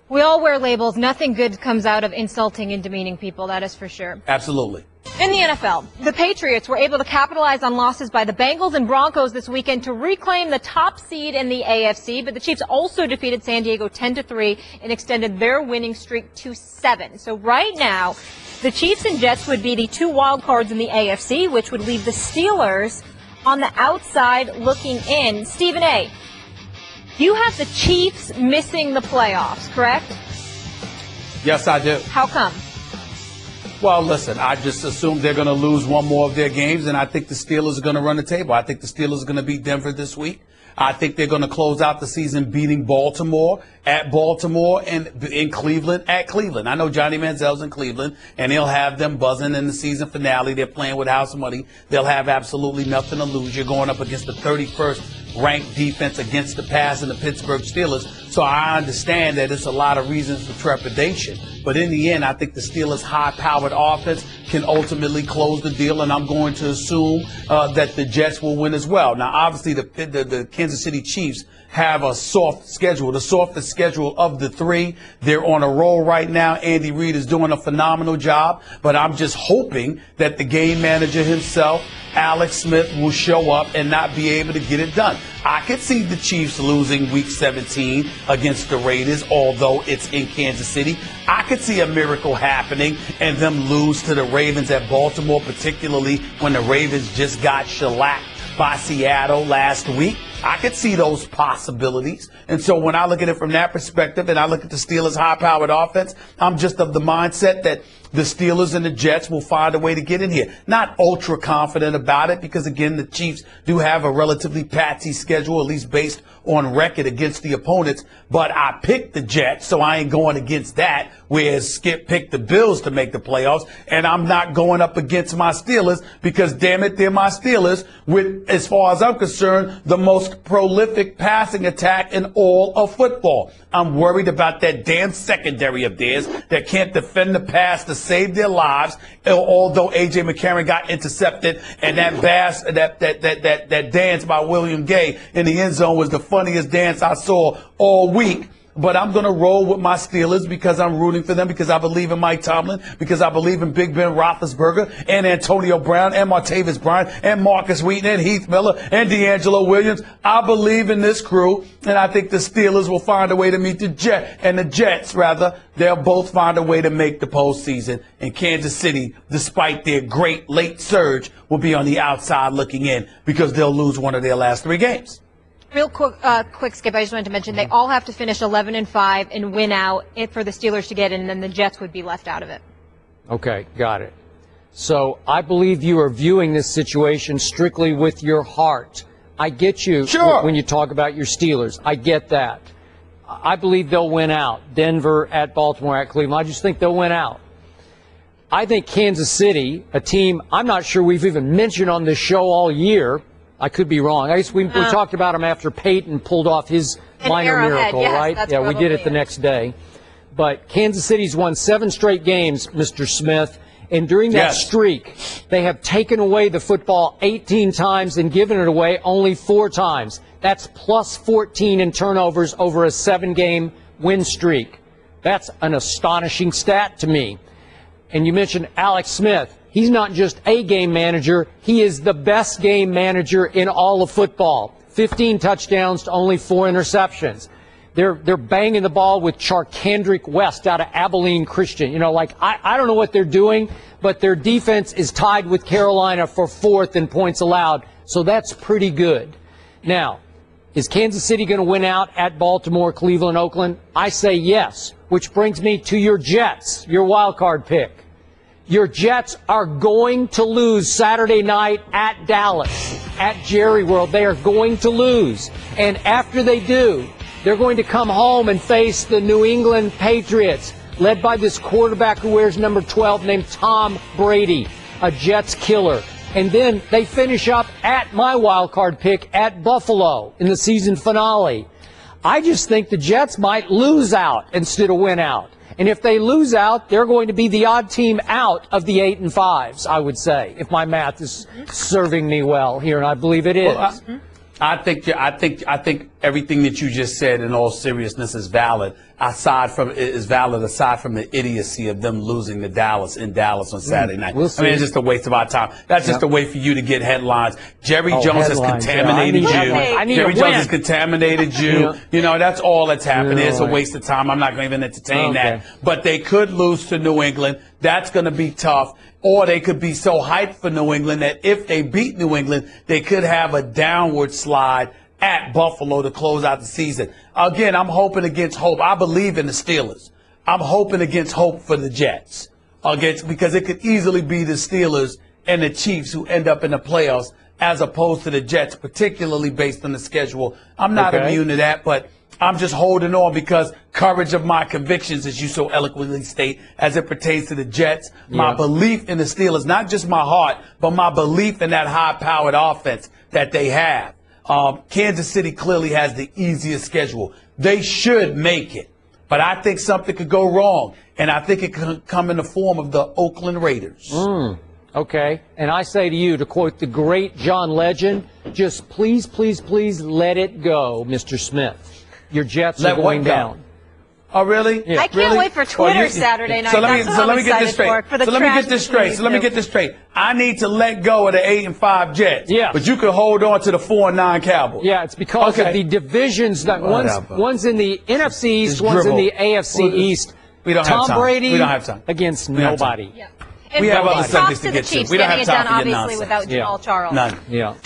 We all wear labels. Nothing good comes out of insulting and demeaning people, that is for sure. Absolutely. In the NFL, the Patriots were able to capitalize on losses by the Bengals and Broncos this weekend to reclaim the top seed in the AFC, but the Chiefs also defeated San Diego 10-3 and extended their winning streak to 7. So right now, the Chiefs and Jets would be the 2 wild cards in the AFC, which would leave the Steelers on the outside looking in. Stephen A., you have the Chiefs missing the playoffs, correct? Yes, I do. How come? Well, listen, I just assume they're going to lose one more of their games, and I think the Steelers are going to run the table. I think the Steelers are going to beat Denver this week. I think they're going to close out the season beating Baltimore at Baltimore and in Cleveland at Cleveland. I know Johnny Manziel's in Cleveland, and he'll have them buzzing in the season finale. They're playing with house money. They'll have absolutely nothing to lose. You're going up against the 31st ranked defense against the pass in the Pittsburgh Steelers. So I understand that it's a lot of reasons for trepidation. But in the end, I think the Steelers' high-powered offense can ultimately close the deal, and I'm going to assume that the Jets will win as well. Now, obviously, the Kansas City Chiefs have a soft schedule, the softest schedule of the 3. They're on a roll right now. Andy Reid is doing a phenomenal job, but I'm just hoping that the game manager himself, Alex Smith, will show up and not be able to get it done. I could see the Chiefs losing Week 17 against the Raiders, although it's in Kansas City. I could see a miracle happening and them lose to the Ravens at Baltimore, particularly when the Ravens just got shellacked by Seattle last week. I could see those possibilities. And so when I look at it from that perspective and I look at the Steelers' high-powered offense, I'm just of the mindset that the Steelers and the Jets will find a way to get in here. Not ultra confident about it because, again, the Chiefs do have a relatively patsy schedule, at least based on record against the opponents. But I picked the Jets, so I ain't going against that, whereas Skip picked the Bills to make the playoffs. And I'm not going up against my Steelers because, damn it, they're my Steelers with, as far as I'm concerned, the most prolific passing attack in all of football. I'm worried about that damn secondary of theirs that can't defend the pass to save their lives. Although A.J. McCarron got intercepted, and that dance by William Gay in the end zone was the funniest dance I saw all week. But I'm going to roll with my Steelers because I'm rooting for them, because I believe in Mike Tomlin, because I believe in Big Ben Roethlisberger and Antonio Brown and Martavis Bryant and Marcus Wheaton and Heath Miller and D'Angelo Williams. I believe in this crew, and I think the Steelers will find a way to meet the Jets, they'll both find a way to make the postseason. And Kansas City, despite their great late surge, will be on the outside looking in because they'll lose one of their last 3 games. Real quick, Skip, I just wanted to mention they all have to finish 11-5 and win out for the Steelers to get in, and then the Jets would be left out of it. Okay, got it. So I believe you are viewing this situation strictly with your heart. I get you when you talk about your Steelers. I get that. I believe they'll win out. Denver at Baltimore at Cleveland. I just think they'll win out. I think Kansas City, a team I'm not sure we've even mentioned on this show all year. I could be wrong. I guess we talked about him after Peyton pulled off his minor miracle, right? Yeah, we did it the next day. But Kansas City's won 7 straight games, Mr. Smith. And during that streak, they have taken away the football 18 times and given it away only 4 times. That's plus 14 in turnovers over a 7-game win streak. That's an astonishing stat to me. And you mentioned Alex Smith. He's not just a game manager. He is the best game manager in all of football. 15 touchdowns to only 4 interceptions. They're banging the ball with Charkandrick West out of Abilene Christian. You know, like, I don't know what they're doing, but their defense is tied with Carolina for 4th in points allowed. So that's pretty good. Now, is Kansas City going to win out at Baltimore, Cleveland, Oakland? I say yes, which brings me to your Jets, your wild card pick. Your Jets are going to lose Saturday night at Dallas, at Jerry World. They are going to lose. And after they do, they're going to come home and face the New England Patriots, led by this quarterback who wears number 12 named Tom Brady, a Jets killer. And then they finish up at my wild card pick at Buffalo in the season finale. I just think the Jets might lose out instead of win out. And if they lose out, they're going to be the odd team out of the 8 and 5s, I would say, if my math is serving me well here, and I believe it is. Well, I think everything that you just said in all seriousness is valid. Aside from the idiocy of them losing to Dallas in Dallas on Saturday night. We'll see. I mean, it's just a waste of our time. That's just a way for you to get headlines. Jerry Jones has contaminated you. Jerry Jones has contaminated you. You know, that's all that's happening. It's a waste of time. I'm not going to even entertain that. But they could lose to New England. That's going to be tough. Or they could be so hyped for New England that if they beat New England, they could have a downward slide at Buffalo to close out the season. Again, I'm hoping against hope. I believe in the Steelers. I'm hoping against hope for the Jets. Because it could easily be the Steelers and the Chiefs who end up in the playoffs as opposed to the Jets, particularly based on the schedule. I'm not immune to that, but I'm just holding on because courage of my convictions, as you so eloquently state, as it pertains to the Jets, my belief in the Steelers, not just my heart, but my belief in that high-powered offense that they have. Kansas City clearly has the easiest schedule. They should make it. But I think something could go wrong, and I think it could come in the form of the Oakland Raiders. Okay. And I say to you, to quote the great John Legend, just please, please, please let it go, Mr. Smith. Your Jets are going down. Oh, really? Yeah. I can't wait for Twitter Saturday night. So let me get this straight. I need to let go of the 8 and 5 Jets. Yeah. But you can hold on to the 4 and 9 Cowboys. Yeah, it's because of the divisions that one's in the NFC East, one's in the AFC East. We don't have time. Tom Brady we don't have time. against nobody. Yeah. We have other subjects to get to. We don't have time for your nonsense. Without Jamal Charles. None. Yeah.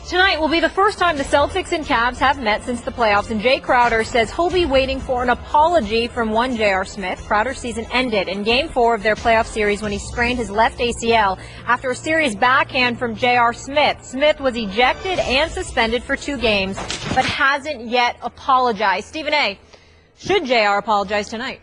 Tonight will be the first time the Celtics and Cavs have met since the playoffs, and Jay Crowder says he'll be waiting for an apology from one J.R. Smith. Crowder's season ended in Game 4 of their playoff series when he sprained his left ACL after a serious backhand from J.R. Smith. Smith was ejected and suspended for 2 games, but hasn't yet apologized. Stephen A., should J.R. apologize tonight?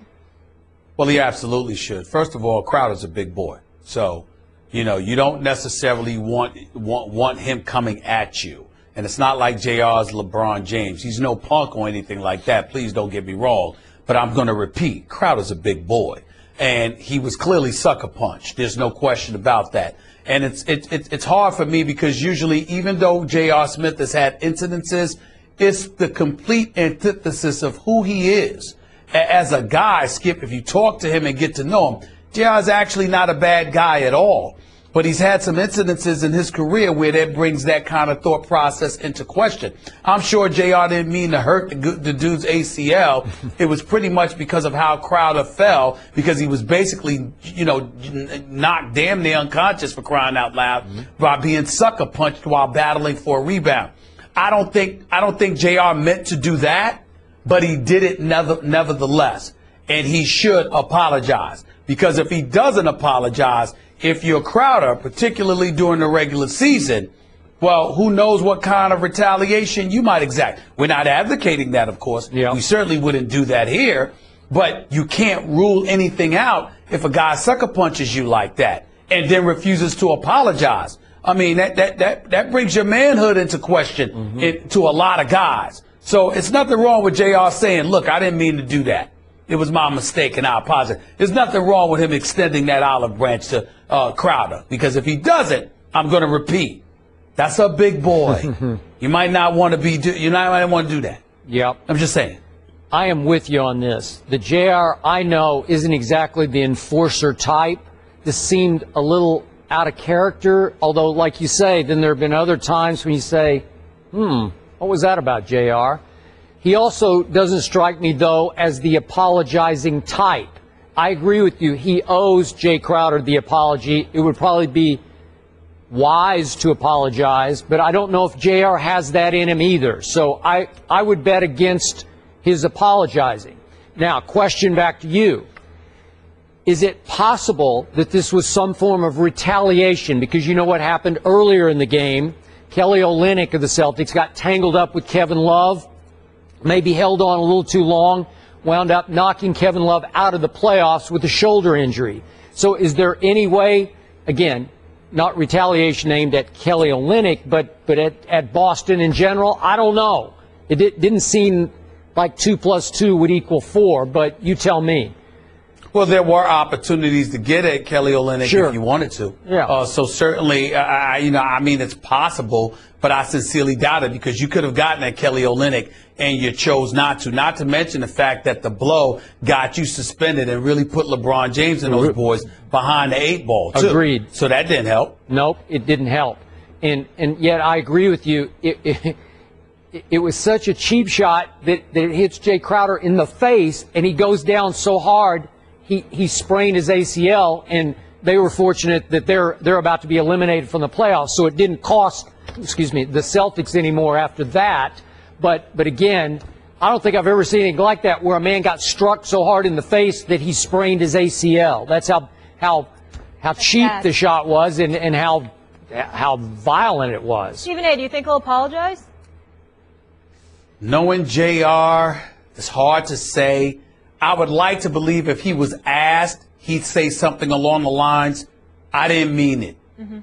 Well, he absolutely should. First of all, Crowder's a big boy, so you know, you don't necessarily want him coming at you. And it's not like JR's LeBron James. He's no punk or anything like that. Please don't get me wrong. But I'm going to repeat, Crowder's a big boy. And he was clearly sucker punched. There's no question about that. And it's hard for me because usually, even though J.R. Smith has had incidences, it's the complete antithesis of who he is. As a guy, Skip, if you talk to him and get to know him, JR is actually not a bad guy at all, but he's had some incidences in his career where that brings that kind of thought process into question. I'm sure JR didn't mean to hurt the dude's ACL. It was pretty much because of how Crowder fell, because he was basically, you know, knocked damn near unconscious, for crying out loud, by being sucker punched while battling for a rebound. I don't think JR meant to do that, but he did it nevertheless, and he should apologize. Because if he doesn't apologize, if you're Crowder, particularly during the regular season, well, who knows what kind of retaliation you might exact. We're not advocating that, of course. Yeah. We certainly wouldn't do that here. But you can't rule anything out if a guy sucker punches you like that and then refuses to apologize. I mean, that brings your manhood into question to a lot of guys. So it's nothing wrong with JR saying, look, I didn't mean to do that. It was my mistake, and I apologize. There's nothing wrong with him extending that olive branch to Crowder, because if he doesn't, I'm going to repeat. That's a big boy. You might not want to do that. Yep. I'm just saying. I am with you on this. The JR I know isn't exactly the enforcer type. This seemed a little out of character, although, like you say, then there have been other times when you say, what was that about, JR? He also doesn't strike me, though, as the apologizing type. I agree with you. He owes Jay Crowder the apology. It would probably be wise to apologize, but I don't know if JR has that in him either. So I would bet against his apologizing. Now, question back to you. Is it possible that this was some form of retaliation? Because you know what happened earlier in the game. Kelly Olynyk of the Celtics got tangled up with Kevin Love, maybe held on a little too long, wound up knocking Kevin Love out of the playoffs with a shoulder injury. So is there any way, again, not retaliation aimed at Kelly Olynyk, but at Boston in general? I don't know. It didn't seem like 2 + 2 would equal 4, but you tell me. Well, there were opportunities to get at Kelly Olynyk if you wanted to. Yeah. So certainly, I mean, it's possible, but I sincerely doubt it, because you could have gotten at Kelly Olynyk and you chose not to. Not to mention the fact that the blow got you suspended and really put LeBron James and those boys behind the 8 ball, too. Agreed. So that didn't help. Nope, it didn't help. And yet I agree with you. It was such a cheap shot that it hits Jay Crowder in the face, and he goes down so hard he sprained his ACL, and they were fortunate that they're about to be eliminated from the playoffs, so it didn't cost the Celtics anymore after that. But again, I don't think I've ever seen anything like that where a man got struck so hard in the face that he sprained his ACL. That's how cheap the shot was and how violent it was. Stephen A., do you think he'll apologize? Knowing JR, it's hard to say. I would like to believe if he was asked, he'd say something along the lines, I didn't mean it.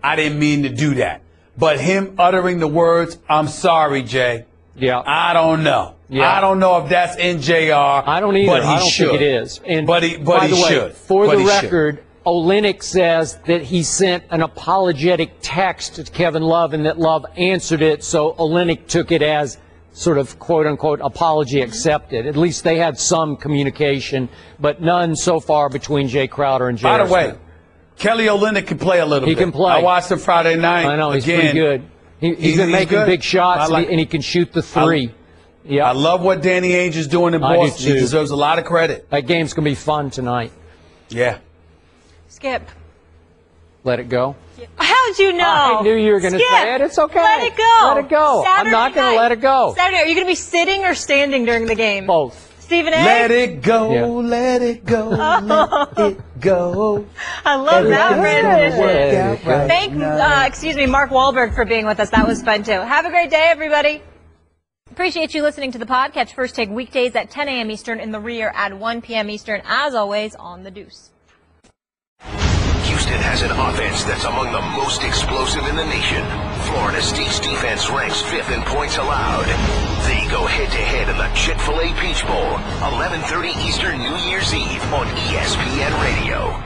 I didn't mean to do that. But him uttering the words, I'm sorry, Jay. Yeah. I don't know. Yeah. I don't know if that's in JR. I don't either. But he I don't should. think it is. And but he should. For the record, Olynyk says that he sent an apologetic text to Kevin Love and that Love answered it, so Olynyk took it as sort of quote-unquote apology accepted. At least they had some communication, but none so far between Jay Crowder and Jay. By the way, Kelly Olynyk can play a little bit. He can play. I watched him Friday night. I know, he's pretty good. He's been making big shots, and he can shoot the three. Yeah, I love what Danny Ainge is doing in Boston. He deserves a lot of credit. That game's going to be fun tonight. Yeah. Skip. Let it go. How'd you know? I knew you were going to say it. It's okay. Let it go. Let it go. I'm not going to let it go. Saturday, are you going to be sitting or standing during the game? Both. Stephen A.? Let it go, let it go, let it go. I love that rendition. Thank Mark Wahlberg for being with us. That was fun, too. Have a great day, everybody. Appreciate you listening to the pod. Catch First Take weekdays at 10 a.m. Eastern, in the rear at 1 p.m. Eastern, as always, on The Deuce. Houston has an offense that's among the most explosive in the nation. Florida State's defense ranks 5th in points allowed. They go head-to-head in the Chick-fil-A Peach Bowl, 11:30 Eastern New Year's Eve on ESPN Radio.